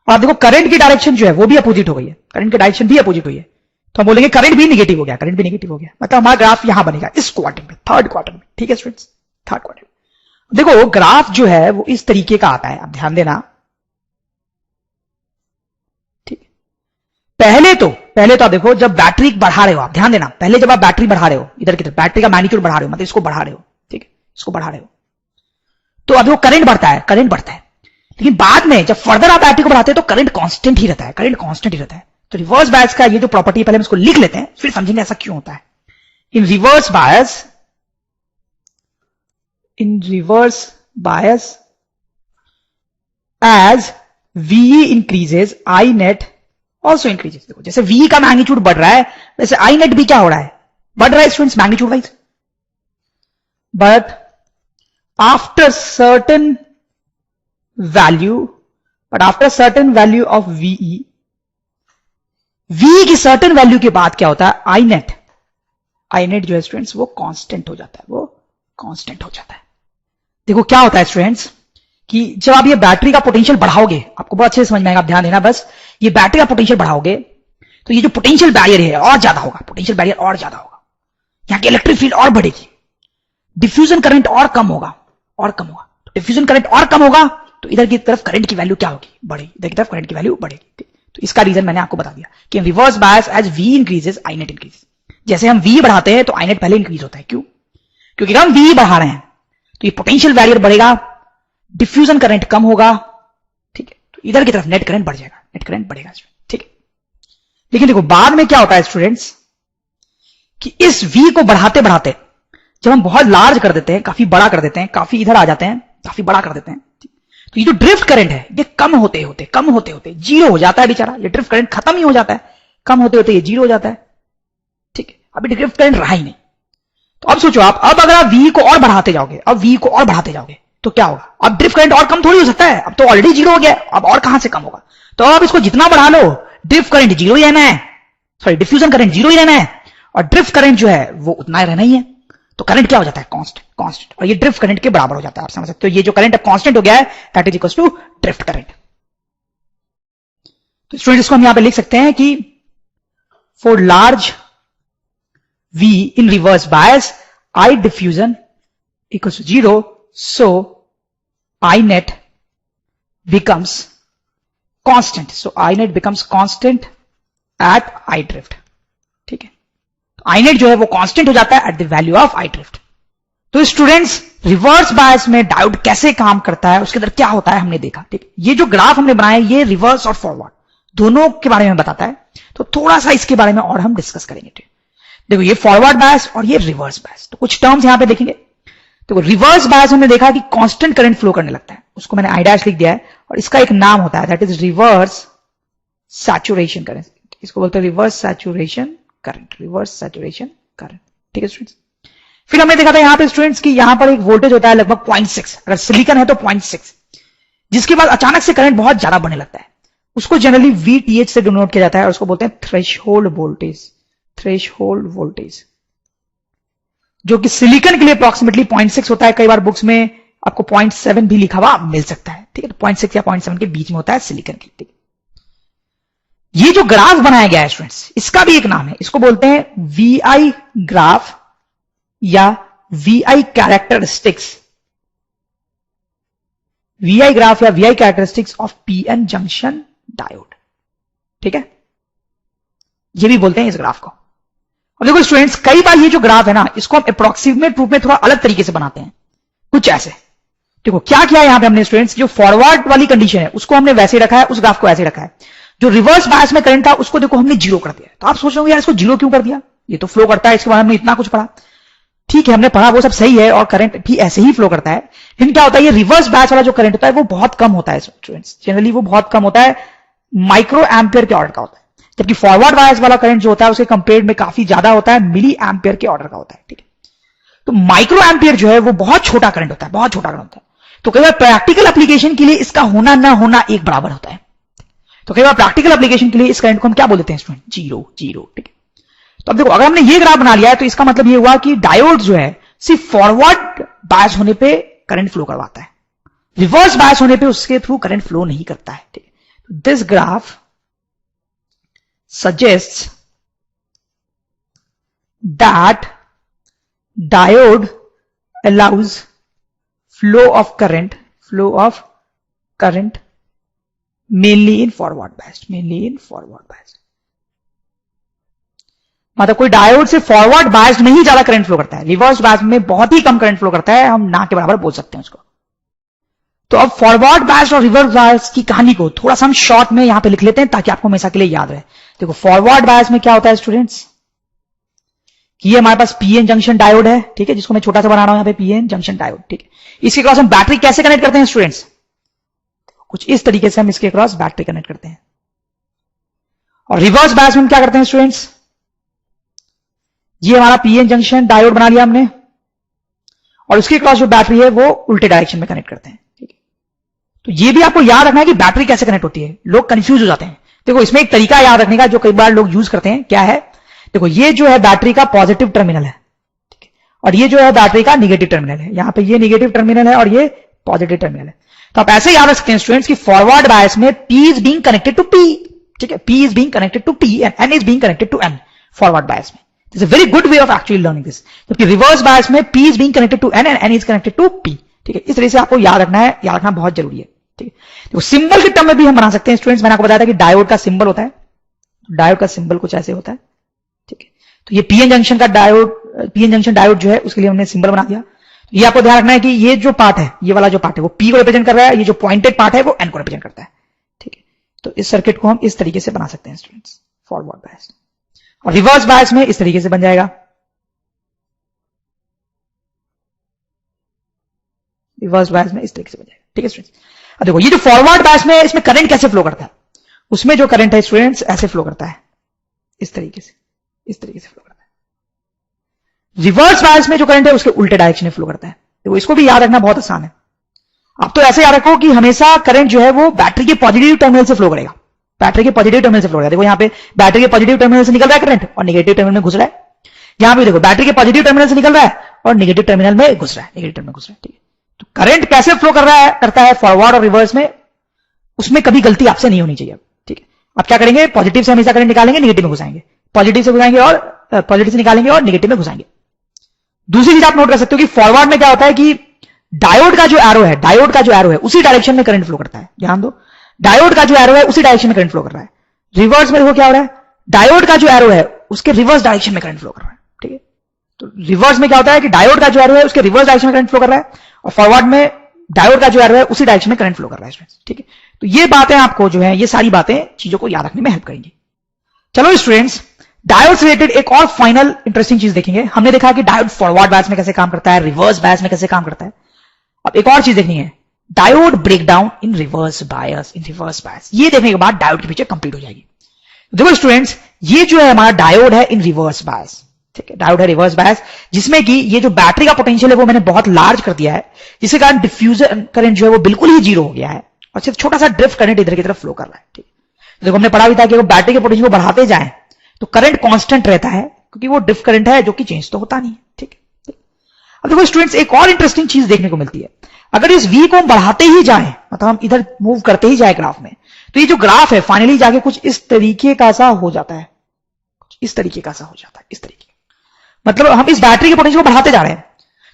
Speaker 1: और आप देखो करंट की डायरेक्शन जो है वो भी अपोजिट हो गई है, करंट की डायरेक्शन भी अपोजिट हुई है, तो हम बोलेंगे करंट भी निगेटिव हो गया, करंट भी निगेटिव हो गया, मतलब हमारा ग्राफ यहां बनेगा इस क्वार्टर में, थर्ड क्वार्टर में, ठीक है स्टूडेंट्स, थर्ड क्वार्टर में। देखो ग्राफ जो है वो इस तरीके का आता है, आप ध्यान देना, ठीक है। पहले तो आप देखो जब बैटरी बढ़ा रहे हो, आप ध्यान देना, पहले जब आप बैटरी बढ़ा रहे हो इधर की तरफ, बैटरी का मैग्नीट्यूड बढ़ा रहे हो, मतलब इसको बढ़ा रहे हो, ठीक है, इसको बढ़ा रहे हो, तो अब वो करंट बढ़ता है, करंट बढ़ता है। लेकिन बाद में जब फर्दर आप बैटरी को बढ़ाते हैं तो करंट कांस्टेंट ही रहता है, करंट कांस्टेंट ही रहता है। तो रिवर्स बायस का ये जो प्रॉपर्टी पहले हम इसको लिख लेते हैं, फिर समझेंगे ऐसा क्यों होता है। In reverse bias as we increases I net also increases. देखो जैसे वी का मैग्नीट्यूड बढ़ रहा है वैसे आई नेट भी क्या हो रहा है, बढ़ रहा है students, magnitude wise. But after certain value of V, V की सर्टेन वैल्यू के बाद क्या होता है, आई नेट जो है स्टूडेंट्स वो कांस्टेंट हो जाता है, वो कांस्टेंट हो जाता है। देखो क्या होता है स्टूडेंट्स कि जब आप ये बैटरी का पोटेंशियल बढ़ाओगे, आपको बहुत अच्छे से समझ में आएगा, आप ध्यान देना बस, ये बैटरी का पोटेंशियल बढ़ाओगे तो ये जो पोटेंशियल बैरियर है और ज्यादा होगा, पोटेंशियल बैरियर और ज्यादा होगा, यहां की इलेक्ट्रिक फील्ड और बढ़ेगी, डिफ्यूजन करंट और कम होगा, और कम होगा। तो डिफ्यूजन करंट और कम होगा तो इधर की तरफ करंट की वैल्यू क्या होगी, बढ़ेगी, इधर की तरफ करंट की वैल्यू बढ़ेगी। तो इसका रीजन मैंने आपको बता दिया कि reverse bias as V increases I net increases. जैसे हम वी बढ़ाते हैं तो आई नेट पहले इंक्रीज होता है, क्यों, क्योंकि हम वी बढ़ा रहे हैं तो ये पोटेंशियल बैरियर बढ़ेगा, डिफ्यूजन करंट कम होगा, ठीक है, तो इधर की तरफ नेट करंट बढ़ जाएगा, नेट करंट बढ़ेगा, ठीक है। लेकिन देखो बाद में क्या होता है स्टूडेंट्स कि इस V को बढ़ाते बढ़ाते जब हम बहुत लार्ज कर देते हैं, काफी बड़ा कर देते हैं, काफी इधर आ जाते हैं, काफी बड़ा कर देते हैं, तो ये जो ड्रिफ्ट करंट है ये कम होते होते जीरो हो जाता है बेचारा। ये ड्रिफ्ट करंट खत्म ही हो जाता है, कम होते होते ये जीरो हो जाता है। ठीक है, अभी ड्रिफ्ट करंट रहा ही नहीं। तो अब सोचो आप, अब अगर आप V को और बढ़ाते जाओगे, अब V को और बढ़ाते जाओगे तो क्या होगा? अब ड्रिफ्ट करंट और कम थोड़ी हो सकता है, अब तो ऑलरेडी जीरो हो गया, अब और कहां से कम होगा? तो अब इसको जितना बढ़ा लो ड्रिफ्ट करंट जीरो ही रहना है, सॉरी डिफ्यूजन करंट जीरो ही रहना है, और ड्रिफ्ट करंट जो है वो उतना ही रहना ही है। तो करंट क्या हो जाता है? कांस्टेंट, और ये ड्रिफ्ट करंट के बराबर हो जाता है। आप समझ सकते हो, ये जो करंट अब कांस्टेंट हो गया है that is equal to drift current. तो स्टूडेंट इसको हम यहां पे लिख सकते हैं कि for large V in reverse bias, I diffusion equals to 0, so I net becomes constant. So I net becomes constant at I drift. ठीक है, तो I net जो है वो constant हो जाता है at the value of I drift. तो स्टूडेंट्स रिवर्स बायस में डायोड कैसे काम करता है, उसके अंदर क्या होता है हमने देखा। ठीक, ये जो ग्राफ हमने बनाया ये रिवर्स और फॉरवर्ड दोनों के बारे में बताता है, तो थोड़ा सा इसके बारे में और हम डिस्कस करेंगे। ठीक, देखो ये फॉरवर्ड बायस और ये रिवर्स बायस, तो कुछ टर्म्स यहां पे देखेंगे। देखो रिवर्स बायस हमने देखा कि कांस्टेंट करंट फ्लो करने लगता है, उसको मैंने I' लिख दिया है, और इसका एक नाम होता है that is reverse saturation current. इसको बोलते हैं reverse saturation current, reverse saturation current. ठीक है स्टूडेंट्स, फिर हमने देखा था यहां पे स्टूडेंट्स कि यहां पर एक वोल्टेज होता है लगभग 0.6, अगर सिलिकॉन है तो 0.6, जिसके बाद अचानक से करंट बहुत ज्यादा बढ़ने लगता है, उसको जनरली VTH से डिनोट किया जाता है, और उसको बोलते हैं थ्रेशहोल्ड वोल्टेज। थ्रेशहोल्ड वोल्टेज जो कि सिलिकॉन के लिए अप्रॉक्सिमेटली 0.6 होता है, कई बार बुक्स में आपको 0.7 भी लिखा हुआ मिल सकता है। ठीक है, तो 0.6 या 0.7 के बीच में होता है सिलिकॉन के लिए। ये जो ग्राफ बनाया गया है स्टूडेंट्स, इसका भी एक नाम है, इसको बोलते हैं VI ग्राफ या VI कैरेक्टरिस्टिक्स। VI ग्राफ या VI characteristics of PN junction diode. ठीक है, ये भी बोलते हैं इस ग्राफ को। अब देखो स्टूडेंट्स, कई बार ये जो ग्राफ है ना, इसको हम अप्रोक्सीमेट रूप में थोड़ा अलग तरीके से बनाते हैं, कुछ ऐसे। देखो क्या किया यहां पे हमने स्टूडेंट्स, जो फॉरवर्ड वाली कंडीशन है उसको हमने वैसे रखा है, उस ग्राफ को ऐसे रखा है। जो रिवर्स बायस में करंट था उसको देखो हमने जीरो कर दिया। तो आप सोच रहे हो यार इसको जीरो क्यों कर दिया, ये तो फ्लो करता है, इसके बारे में इतना कुछ पढ़ा। ठीक है, हमने पढ़ा, वो सब सही है, और करंट भी ऐसे ही फ्लो करता है, लेकिन क्या होता है ये रिवर्स बायस वाला जो करंट होता है वो बहुत कम होता है स्टूडेंट्स, जनरली वो बहुत कम होता है, माइक्रो एम्पियर के ऑर्डर का होता है, जबकि फॉरवर्ड बायस वाला करंट जो होता है उसके कंपेयर में काफी ज्यादा होता है, मिली एम्पियर के ऑर्डर का होता है। ठीक है, तो माइक्रो एम्पियर जो है वो बहुत छोटा करंट होता है, बहुत छोटा करंट होता है। तो कई बार प्रैक्टिकल एप्लीकेशन के लिए इसका होना ना होना एक बराबर होता है। तो कई बार प्रैक्टिकल एप्लीकेशन के लिए इस करंट को हम क्या बोल देते हैं स्टूडेंट, जीरो। ठीक है, तो अब देखो अगर हमने ये ग्राफ बना लिया है तो इसका मतलब ये हुआ कि डायोड जो है सिर्फ फॉरवर्ड बायस होने पे करंट फ्लो करवाता है, रिवर्स बायस होने पे उसके थ्रू करंट फ्लो नहीं करता है। ठीक है, this graph suggests that diode allows flow of current mainly in forward biased, मतलब कोई डायोड से फॉरवर्ड बायस्ड में ही ज्यादा करंट फ्लो करता है, रिवर्स बायस में बहुत ही कम करंट फ्लो करता है, हम ना के बराबर बोल सकते हैं उसको। तो अब फॉरवर्ड बायस और रिवर्स बायस की कहानी को थोड़ा सा हम शॉर्ट में यहां पे लिख लेते हैं ताकि आपको हमेशा के लिए याद रहे। देखो फॉरवर्ड बायस में क्या होता है स्टूडेंट्स कि ये हमारे पास पीएन जंक्शन डायोड है। ठीक है, जिसको मैं छोटा सा बना रहा हूं यहां पे, पीएन जंक्शन डायोड। ठीक है, इसके क्रॉस हम बैटरी कैसे कनेक्ट करते हैं स्टूडेंट्स, कुछ इस तरीके से हम इसके क्रॉस बैटरी कनेक्ट करते हैं। और रिवर्स बायस में हम क्या करते हैं स्टूडेंट्स, ये हमारा पीएन जंक्शन डायोड बना लिया हमने, और उसके क्रॉस जो बैटरी है वो उल्टे डायरेक्शन में कनेक्ट करते हैं। ठीक है, तो ये भी आपको याद रखना है कि बैटरी कैसे कनेक्ट होती है, लोग कंफ्यूज हो जाते हैं। देखो इसमें एक तरीका याद रखने का जो कई बार लोग यूज करते हैं, क्या है, देखो ये जो है बैटरी का पॉजिटिव टर्मिनल है, ठीक है, और ये जो है बैटरी का निगेटिव टर्मिनल है। यहां पे ये निगेटिव टर्मिनल है और ये पॉजिटिव टर्मिनल है। तो आप ऐसे याद रख सकते हैं स्टूडेंट्स कि फॉरवर्ड बायस में P is being connected to P, ठीक है, P is being connected to T and N is being connected to N forward bias में। This is a very good way of actually learning this. जबकि reverse bias में P is being connected to N and N is connected to P। ठीक है, इस तरह से आपको याद रखना है, याद रखना बहुत जरूरी है। ठीक है, तो सिंबल के टर्म में भी हम बना सकते हैं स्टूडेंट्स। मैंने आपको बताया था कि डायोड का सिंबल होता है, डायोड का सिंबल कुछ ऐसे होता है। ठीक है, तो ये पीएन जंक्शन का डायोड, पीएन जंक्शन डायोड जो है उसके लिए हमने सिंबल बना दिया। तो ये आपको ध्यान रखना है कि ये जो पार्ट है, ये वाला जो पार्ट है वो P को रिप्रेजेंट कर रहा है, ये जो पॉइंटेड पार्ट है वो N को रिप्रेजेंट करता है। ठीक है, तो इस सर्किट को हम इस तरीके से बना सकते हैं स्टूडेंट्स। Forward bias. और रिवर्स बायस में इस तरीके से बन जाएगा, रिवर्स बायस में इस तरीके से बन जाएगा। ठीक है स्टूडेंट्स, अब देखो ये जो फॉरवर्ड बायस में इसमें करंट कैसे फ्लो करता है, उसमें जो करंट है स्टूडेंट्स ऐसे फ्लो करता है, इस तरीके से, इस तरीके से फ्लो करता है। रिवर्स बायस में जो करंट है उसके उल्टे डायरेक्शन में फ्लो करता है। देखो इसको भी याद रखना बहुत आसान है। आप तो ऐसे याद रखो कि हमेशा करंट जो है वो बैटरी के पॉजिटिव टर्मिनल से फ्लो करेगा, बैटरी के पॉजिटिव टर्मिनल से फ्लो करेगा। देखो यहाँ पे बैटरी के पॉजिटिव टर्मिनल से निकल रहा है करंट और नेगेटिव टर्मिनल में घुस रहा है। यहां पे देखो बैटरी के पॉजिटिव टर्मिनल से निकल रहा है और नेगेटिव टर्मिनल में घुस रहा है, नेगेटिव टर्मिनल में घुस रहा है। ठीक है, तो करंट कैसे फ्लो कर रहा है, करता है फॉरवर्ड और रिवर्स में, उसमें कभी गलती आपसे नहीं होनी चाहिए। ठीक है, आप क्या करेंगे, पॉजिटिव से हमेशा करंट निकालेंगे, नेगेटिव में घुसाएंगे, पॉजिटिव से घुसाएंगे और पॉजिटिव से निकालेंगे और नेगेटिव में घुसाएंगे। दूसरी चीज आप नोट कर सकते हो कि फॉरवर्ड में क्या होता है कि डायोड का जो एरो है, डायोड का जो एरो है उसी डायरेक्शन में करंट फ्लो करता है। ध्यान दो, डायोड का जो एरो है उसी डायरेक्शन में करंट फ्लो कर रहा है। रिवर्स में देखो क्या हो रहा है, डायोड का जो एरो है उसके रिवर्स डायरेक्शन में करंट फ्लो कर रहा है। ठीक है, तो रिवर्स में क्या होता है कि डायोड का जो एरो है उसके रिवर्स डायरेक्शन में करंट फ्लो कर रहा है और फॉरवर्ड में डायोड का जो एरो है उसी डायरेक्शन में करंट फ्लो कर रहा है। ठीक है, तो ये बातें आपको जो है, ये सारी बातें चीजों को याद रखने में हेल्प करेंगी। चलो स्टूडेंट्स, डायोड से रिलेटेड एक और फाइनल इंटरेस्टिंग चीज देखेंगे। हमने देखा कि डायोड फॉरवर्ड बायस में कैसे काम करता है, रिवर्स बायस में कैसे काम करता है। अब एक और चीज देखनी है, डायोड ब्रेकडाउन इन रिवर्स बायस, इन रिवर्स बायस। ये देखने के बाद डायोड की पिक्चर कंप्लीट हो जाएगी। देखो स्टूडेंट्स, ये जो है हमारा डायोड है इन रिवर्स बायस। ठीक है, डायोड है रिवर्स बायस, जिसमें कि ये जो बैटरी का पोटेंशियल है वो मैंने बहुत लार्ज कर दिया है, जिसके कारण डिफ्यूजन करंट जो है वो बिल्कुल ही जीरो हो गया है और सिर्फ छोटा सा ड्रिफ्ट करंट इधर की तरफ फ्लो कर रहा है। ठीक है, देखो हमने पढ़ा भी था कि अगर बैटरी के पोटेंशियल को बढ़ाते जाएं तो करंट कांस्टेंट रहता है, क्योंकि वो ड्रिफ्ट करंट है जो कि चेंज तो होता नहीं है। ठीक है, अब देखो स्टूडेंट्स, एक और इंटरेस्टिंग चीज देखने को मिलती है। अगर इस V को हम बढ़ाते ही जाएं, मतलब हम इधर मूव करते ही जाए ग्राफ में, तो ये जो ग्राफ है फाइनली जाके कुछ इस तरीके का सा हो जाता है, कुछ इस तरीके का सा हो जाता है, इस तरीके। मतलब हम इस बैटरी के पोटेंशियल को बढ़ाते जा रहे हैं,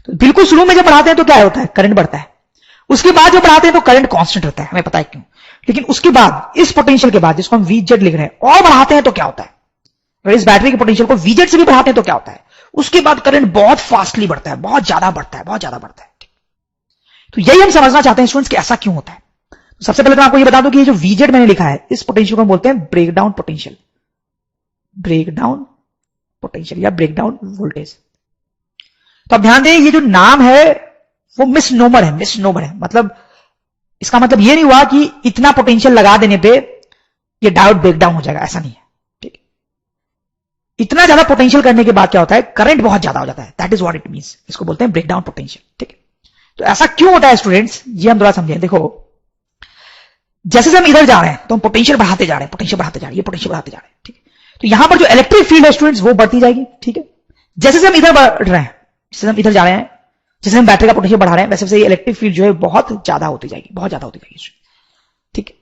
Speaker 1: तो बिल्कुल शुरू में जब बढ़ाते हैं तो क्या होता है, करंट बढ़ता है। उसके बाद जब बढ़ाते हैं तो करंट कांस्टेंट रहता है, हमें पता है क्यों। लेकिन उसके बाद इस पोटेंशियल के बाद, जिसको हम VZ लिख रहे हैं, और बढ़ाते हैं तो क्या होता है, अगर इस बैटरी के पोटेंशियल को VZ से भी बढ़ाते हैं तो क्या होता है, उसके बाद करंट बहुत फास्टली बढ़ता है, बहुत ज्यादा बढ़ता है, बहुत ज्यादा बढ़ता है। तो यही हम समझना चाहते हैं स्टूडेंट्स कि ऐसा क्यों होता है। तो सबसे पहले तो आपको ये बता दूं कि ये जो VZ मैंने लिखा है, इस पोटेंशियल को हम बोलते हैं ब्रेकडाउन पोटेंशियल, ब्रेकडाउन पोटेंशियल या ब्रेकडाउन वोल्टेज। तो अब ध्यान दें, ये जो नाम है वो मिसनोमर है, मिसनोमर है। मतलब इसका मतलब ये नहीं हुआ कि इतना पोटेंशियल लगा देने पे ये डायोड ब्रेकडाउन हो जाएगा, ऐसा नहीं है। ठीक है, इतना ज्यादा पोटेंशियल करने के बाद क्या होता है, करंट बहुत ज्यादा हो जाता है, that is what it means. इसको बोलते हैं ब्रेकडाउन पोटेंशियल। ठीक है, तो ऐसा क्यों होता है स्टूडेंट्स, ये हम थोड़ा समझें। देखो जैसे से हम इधर जा रहे हैं तो हम पोटेंशियल बढ़ाते जा रहे हैं, पोटेंशियल बढ़ाते जा रहे हैं, ये पोटेंशियल बढ़ाते जा रहे हैं। ठीक है, तो यहां पर जो इलेक्ट्रिक फील्ड है स्टूडेंट्स वो बढ़ती जाएगी। ठीक है, जैसे से हम इधर बढ़ रहे हैं, जैसे हम इधर जा रहे हैं, जैसे हम बैटरी का पोटेंशियल बढ़ा रहे हैं, वैसे वैसे इलेक्ट्रिक फील्ड जो है बहुत ज्यादा होती जाएगी, बहुत ज्यादा होती जाएगी। ठीक है,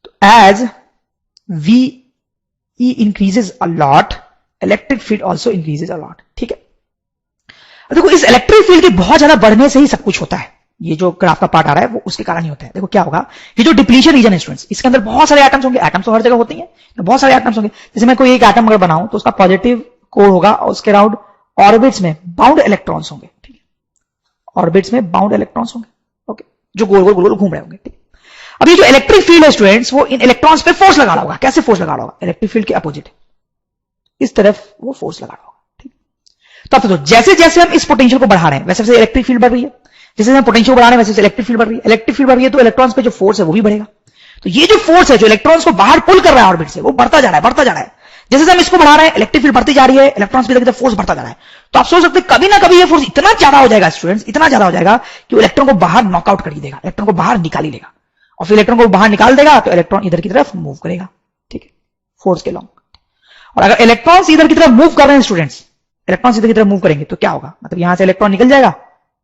Speaker 1: तो as VE increases a lot, electric field also increases a lot. ठीक है, देखो इस इलेक्ट्रिक फील्ड के बहुत ज्यादा बढ़ने से ही सब कुछ होता है। ये जो ग्राफ का पार्ट आ रहा है वो उसके कारण ही होता है। देखो क्या होगा, ये जो डिप्लीशन रीजन है स्टूडेंट्स, इसके अंदर बहुत सारे एटम्स होंगे, एटम्स तो हर जगह होते हैं, तो बहुत सारे एटम्स होंगे। जैसे मैं कोई एक एटम अगर बनाऊं तो उसका पॉजिटिव कोर होगा और उसके अराउंड ऑर्बिट्स में बाउंड इलेक्ट्रॉन्स होंगे। ठीक है, ऑर्बिट्स में बाउंड इलेक्ट्रॉन्स होंगे, ओके, जो गोल गोल गोल गोल घूम रहे होंगे। ठीक, अब ये जो इलेक्ट्रिक फील्ड है स्टूडेंट्स, वो इन इलेक्ट्रॉन्स पे फोर्स लगा रहा होगा। कैसे फोर्स लगा रहा होगा, इलेक्ट्रिक फील्ड के अपोजिट, इस तरफ वो फोर्स लगा रहा होगा। ठीक, तो अब तो जैसे जैसे हम इस पोटेंशियल को बढ़ा रहे हैं वैसे वैसे इलेक्ट्रिक फील्ड बढ़ रही है, जैसे हम पोटेंशियल बढ़ा रहे हैं वैसे वैसे इलेक्ट्रिक फील्ड बढ़ रही है। इलेक्ट्रिक फील्ड बढ़ रही है तो इलेक्ट्रॉन्स पे जो फोर्स है वो भी बढ़ेगा। तो ये जो फोर्स है जो इलेक्ट्रॉन्स को बाहर पुल कर रहा है ऑर्बिट से, वो बढ़ता जा रहा है, बढ़ता जा रहा है। जैसे हम इसको बढ़ा रहे हैं इलेक्ट्रिक फील्ड बढ़ती जा रही है, इलेक्ट्रॉन्स पे फोर्स बढ़ता जा रहा है। तो आप सोच सकते हैं कभी ना कभी ये फोर्स इतना ज्यादा हो जाएगा स्टूडेंट्स, इतना ज्यादा हो जाएगा कि इलेक्ट्रॉन को बाहर नॉकआउट कर ही देगा, इलेक्ट्रॉन को बाहर निकाल ही देगा। और फिर इलेक्ट्रॉन को बाहर निकाल देगा तो इलेक्ट्रॉन इधर की तरफ मूव करेगा। ठीक है, फोर्स के लॉन्ग। और अगर इलेक्ट्रॉन्स इधर की तरफ मूव कर रहे हैं स्टूडेंट्स, इलेक्ट्रॉन्स इधर की तरफ मूव करेंगे तो क्या होगा, मतलब यहां से इलेक्ट्रॉन निकल जाएगा,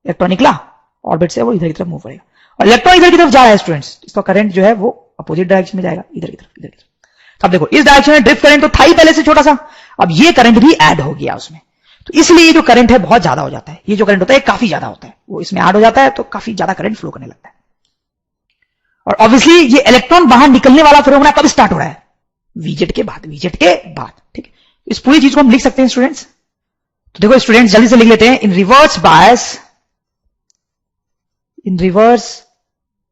Speaker 1: इलेक्ट्रॉन निकला ऑर्बिट से, वो इधर की तरफ मूव करेगा। और इलेक्ट्रॉन इधर की तरफ जा रहा है स्टूडेंट्स, इसका करंट जो है वो अपोजिट डायरेक्शन में जाएगा, इधर की तरफ, इधर की तरफ। अब देखो इस डायरेक्शन में ड्रिफ्ट करंट तो था ही पहले से छोटा सा, अब ये करंट भी ऐड हो गया उसमें, तो इसलिए ये जो करंट है बहुत ज्यादा हो जाता है। ये जो करंट होता है काफी ज्यादा होता है, वो इसमें ऐड हो जाता है तो काफी ज्यादा करंट फ्लो करने लगता है। और ऑब्वियसली ये इलेक्ट्रॉन बाहर निकलने वाला फिनोमेना कब स्टार्ट हो रहा है, VZ के बाद, VZ के बाद। ठीक है, इस पूरी चीज को हम लिख सकते हैं स्टूडेंट्स। तो देखो स्टूडेंट्स जल्दी से लिख लेते हैं, in reverse bias, in reverse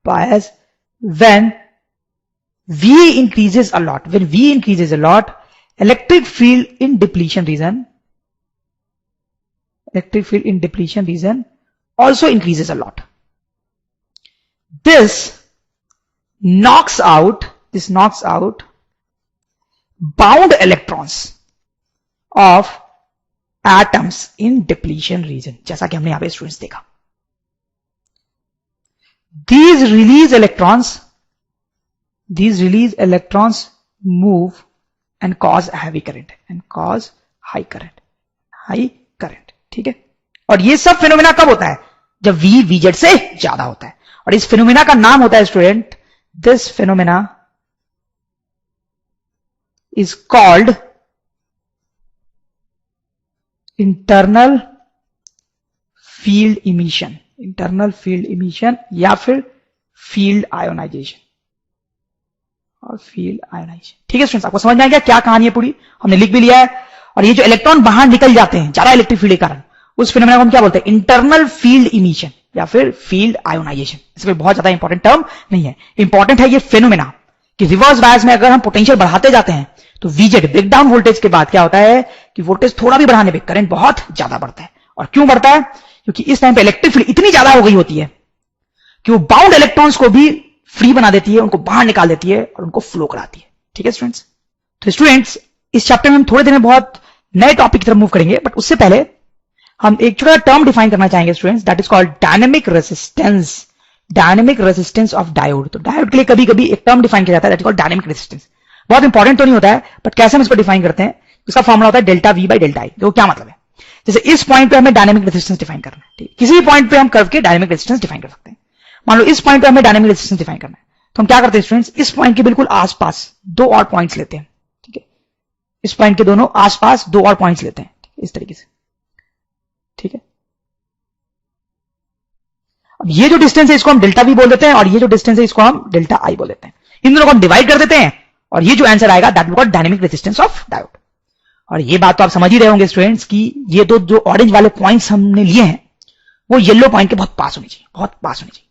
Speaker 1: bias when V increases a lot, when V increases a lot, electric field in depletion region also increases a lot. This knocks out bound electrons of atoms in depletion region, जैसा कि हमने यहां पे students देखा. These release electrons move and cause heavy current and cause high current. ठीक है. और ये सब फिनोमेना कब होता है? जब V VZ से ज्यादा होता है. और इस फिनोमेना का नाम होता है student, this phenomena is called internal field emission या फिर फील्ड आयोनाइजेशन. ठीक है स्टूडेंट्स, आपको समझ में आ गया क्या कहानी है पूरी? हमने लिख भी लिया है. और ये जो इलेक्ट्रॉन बाहर निकल जाते हैं ज्यादा इलेक्ट्रिक फील्ड के कारण, उस फिनोमेना को हम क्या बोलते हैं? इंटरनल फील्ड इमिशन या फिर फील्ड आयोनाइजेशन. इसके बहुत ज्यादा इंपॉर्टेंट टर्म नहीं है. इंपॉर्टेंट है ये फिनोमेना कि रिवर्स बायस में अगर हम पोटेंशियल बढ़ाते जाते हैं तो VZ ब्रेकडाउन वोल्टेज के बाद क्या होता है कि वोल्टेज थोड़ा भी बढ़ाने पे करंट बहुत ज्यादा बढ़ता है. और क्यों बढ़ता है? क्योंकि इस टाइम पे इलेक्ट्रिक फील्ड इतनी ज्यादा हो गई होती है कि वो बाउंड इलेक्ट्रॉन्स को भी फ्री बना देती है, उनको बाहर निकाल देती है और उनको फ्लो कराती है. ठीक है स्टूडेंट्स. तो स्टूडेंट्स इस चैप्टर में हम थोड़े दिन में बहुत नए टॉपिक की तरफ मूव करेंगे, बट उससे पहले हम एक छोटा टर्म डिफाइन करना चाहेंगे students, that is called dynamic resistance of diode. तो डायोड के लिए कभी कभी एक टर्म डिफाइन किया जाता है, that is called dynamic resistance. बहुत इंपॉर्टेंट तो नहीं होता है, बट कैसे हम इसको डिफाइन करते हैं, इसका फॉर्मुला होता है delta V by delta I. देखो क्या मतलब है. जैसे इस पॉइंट पे हमें डायनेमिक रेजिस्टेंस डिफाइन करना है. ठीक, किसी भी पॉइंट पे हम कर्व के डायनेमिक रेजिस्टेंस डिफाइन कर सकते हैं. मान लो इस पॉइंट पे हमें डायनेमिक रेजिस्टेंस डिफाइन करना है, तो हम क्या करते हैं स्टूडेंट्स, इस पॉइंट के बिल्कुल आसपास दो और पॉइंट्स लेते हैं. ठीक है, इस पॉइंट के दोनों आसपास दो और पॉइंट्स लेते हैं इस तरीके से. ठीक है, अब ये जो डिस्टेंस है इसको हम डेल्टा V बोल देते हैं और ये जो डिस्टेंस है इसको हम डेल्टा I बोल देते हैं. इन दोनों को हम डिवाइड कर देते हैं और ये जो आंसर आएगा that will called dynamic resistance of diode. और ये बात तो आप समझ ही रहे होंगे स्टूडेंट्स कि ये दो जो ऑरेंज वाले पॉइंट्स हमने लिए हैं वो येलो पॉइंट के बहुत पास होनी चाहिए.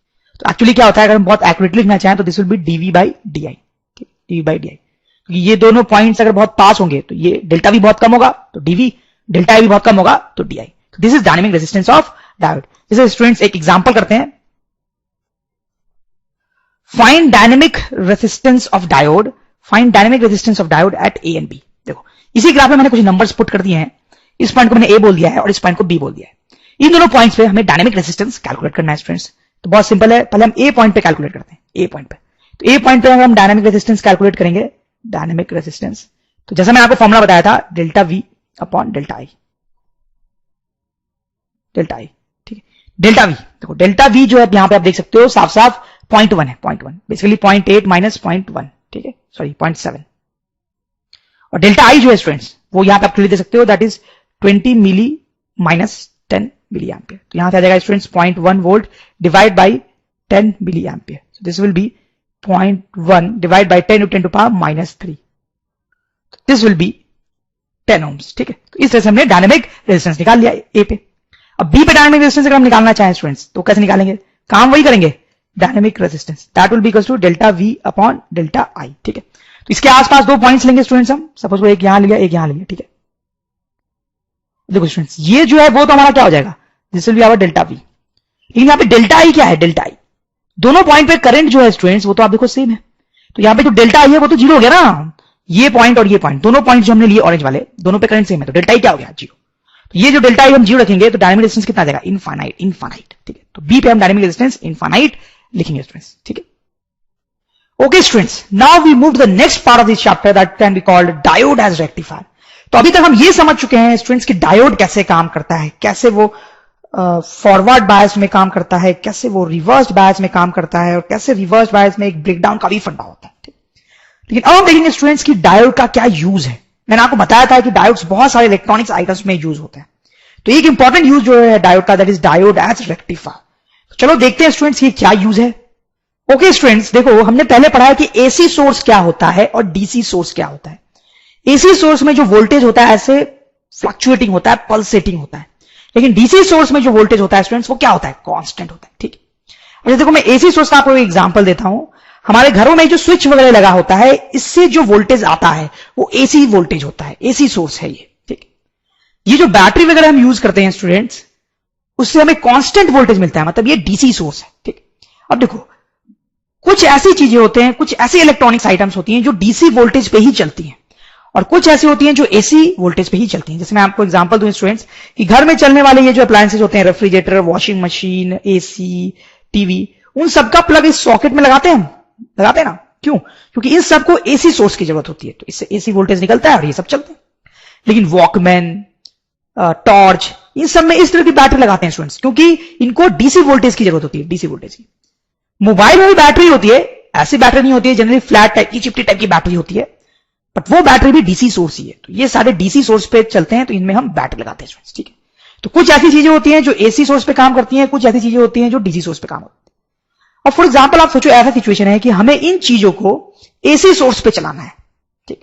Speaker 1: तो एक्चुअली क्या होता है, अगर हम बहुत एक्यूरेटली लिखना चाहें तो this will B dV by DI. क्योंकि ये दोनों पॉइंट्स अगर बहुत पास होंगे तो ये डेल्टा V बहुत कम होगा तो dV, डेल्टा I भी बहुत कम होगा तो DI. This is dynamic resistance of diode. जैसे स्टूडेंट्स एक एग्जांपल करते हैं, find dynamic resistance of diode at A and B. देखो इसी ग्राफ में मैंने कुछ नंबर्स पुट कर दिए हैं. इस पॉइंट को मैंने A बोल दिया है और इस पॉइंट को B बोल दिया है. इन दोनों पॉइंट्स पे हमें डायनेमिक रेजिस्टेंस कैलकुलेट करना है स्टूडेंट्स. तो बहुत सिंपल है, पहले हम A पॉइंट पे कैलकुलेट करते हैं. A पॉइंट पे, तो A पॉइंट पे अगर हम डायनेमिक रेजिस्टेंस कैलकुलेट करेंगे, डायनेमिक रेजिस्टेंस, तो जैसा मैंने आपको फॉर्मुला बताया था delta V upon delta I. ठीक है, डेल्टा V, देखो डेल्टा V जो है यहां पे आप देख सकते हो साफ साफ 0.1 है. 0.1 बेसिकली 0.8 माइनस 0.1. ठीक है, सॉरी 0.7. और डेल्टा I जो है स्टूडेंट्स वो यहां पे आप क्लियर दे सकते हो, that is 20 milli minus 10 milli ampere. तो यहां से आ जाएगा students 0.1 volt divide by 10 milli ampere. This will be 0.1 divide by 10 to 10 to power minus 3. This will be 10 ohms. ठीक है, तो इस तरह से हमने डायनेमिक रेजिस्टेंस निकाल लिया A पे. अब B पे डायनेमिक रेजिस्टेंस अगर हम निकालना चाहें स्टूडेंट्स तो कैसे निकालेंगे? काम वही करेंगे, dynamic resistance that will be equal to delta V upon delta I. ठीक है, तो इसके आसपास दो पॉइंट्स लेंगे स्टूडेंट्स हम, सपोज वो एक यहां लिया एक यहां लिया. ठीक है, देखो स्टूडेंट्स ये जो है वो तो हमारा क्या हो जाएगा, this will be our delta V. लेकिन यहाँ पे डेल्टा I क्या है? डेल्टा I दोनों पॉइंट पे करंट जो है स्टूडेंट्स वो तो आप देखो सेम है. तो यहाँ पे जो डेल्टा I है वो तो जीरो हो गया ना. ये पॉइंट और ये पॉइंट दोनों पॉइंट जो हमने लिए ऑरेंज वाले दोनों पे करंट सेम है, तो डेल्टा I क्या हो गया? जीरो. तो ये जो डेल्टा I हम जीरो रखेंगे तो डायनेमिक रेजिस्टेंस कितना आ जाएगा? इनफाइनाइट. ठीक है, तो B पे हम डायनेमिक रेजिस्टेंस इनफाइनाइट लिखेंगे स्टूडेंट्स. ठीक है, okay students, now we move to the next part of this chapter that can be called diode as rectifier. तो अभी तक हम ये समझ चुके हैं स्टूडेंट्स कि डायोड कैसे काम करता है, कैसे वो फॉरवर्ड बायस में काम करता है, कैसे वो रिवर्स बायस में काम करता है और कैसे रिवर्स बायस में एक ब्रेकडाउन का भी फंडा होता है. लेकिन अब हम देखेंगे स्टूडेंट्स की डायोड का क्या यूज है. मैंने आपको बताया था कि डायोड्स बहुत सारे इलेक्ट्रॉनिक्स आइटम्स में यूज होते हैं. तो एक इंपॉर्टेंट यूज जो है डायोड का that is diode as rectifier. तो चलो देखते हैं स्टूडेंट्स ये क्या यूज है. ओके स्टूडेंट्स, देखो हमने पहले पढ़ा है कि एसी सोर्स क्या होता है और डीसी सोर्स क्या होता है. एसी सोर्स में जो वोल्टेज होता है ऐसे फ्लक्चुएटिंग होता है, पल्सेटिंग होता है. लेकिन डीसी सोर्स में जो वोल्टेज होता है स्टूडेंट्स वो क्या होता है? कांस्टेंट होता है. ठीक है, अच्छा देखो मैं एसी सोर्स का आपको एक एग्जांपल देता हूं. हमारे घरों में जो स्विच वगैरह लगा होता है, इससे जो वोल्टेज आता है वो एसी वोल्टेज होता है, एसी सोर्स है ये। ठीक, ये जो बैटरी वगैरह हम यूज करते हैं स्टूडेंट्स, उससे हमें कांस्टेंट वोल्टेज मिलता है, मतलब ये डीसी सोर्स है। ठीक, अब देखो कुछ ऐसी चीजें होते हैं, कुछ ऐसी इलेक्ट्रॉनिक्स आइटम्स होती हैं जो डीसी वोल्टेज पे ही चलती हैं, और कुछ ऐसी होती हैं जो एसी वोल्टेज पे ही चलती हैं। जैसे मैं आपको एग्जांपल दूं स्टूडेंट्स, कि घर में चलने वाले ये जो अप्लायंसेज होते हैं, refrigerator, washing machine, AC, TV, उन सबका प्लग इस सॉकेट में लगाते हैं हम, लगाते हैं ना? क्यों? क्योंकि इन सबको एसी सोर्स की जरूरत होती है, तो इससे एसी वोल्टेज निकलता है और ये सब चलते हैं। लेकिन वॉकमैन, टॉर्च, इन सब में इस तरह की बैटरी लगाते हैं स्टूडेंट्स, क्योंकि इनको डीसी वोल्टेज की जरूरत होती है, डीसी वोल्टेज की। मोबाइल में भी बैटरी होती है, ऐसी बैटरी नहीं होती है, जनरली फ्लैट टाइप की, चिपटी टाइप की बैटरी होती है, बट वो बैटरी भी डीसी सोर्स ही है। तो ये सारे डीसी सोर्स पे चलते हैं, तो इनमें हम बैटरी लगाते हैं स्टूडेंट्स। ठीक है, तो कुछ ऐसी चीजें होती हैं जो एसी सोर्स पे काम करती हैं, कुछ ऐसी चीजें होती हैं जो डीसी सोर्स पे काम होती है। और फॉर एग्जाम्पल आप सोचो, ऐसा सिचुएशन है कि हमें इन चीजों को एसी सोर्स पे चलाना है। ठीक,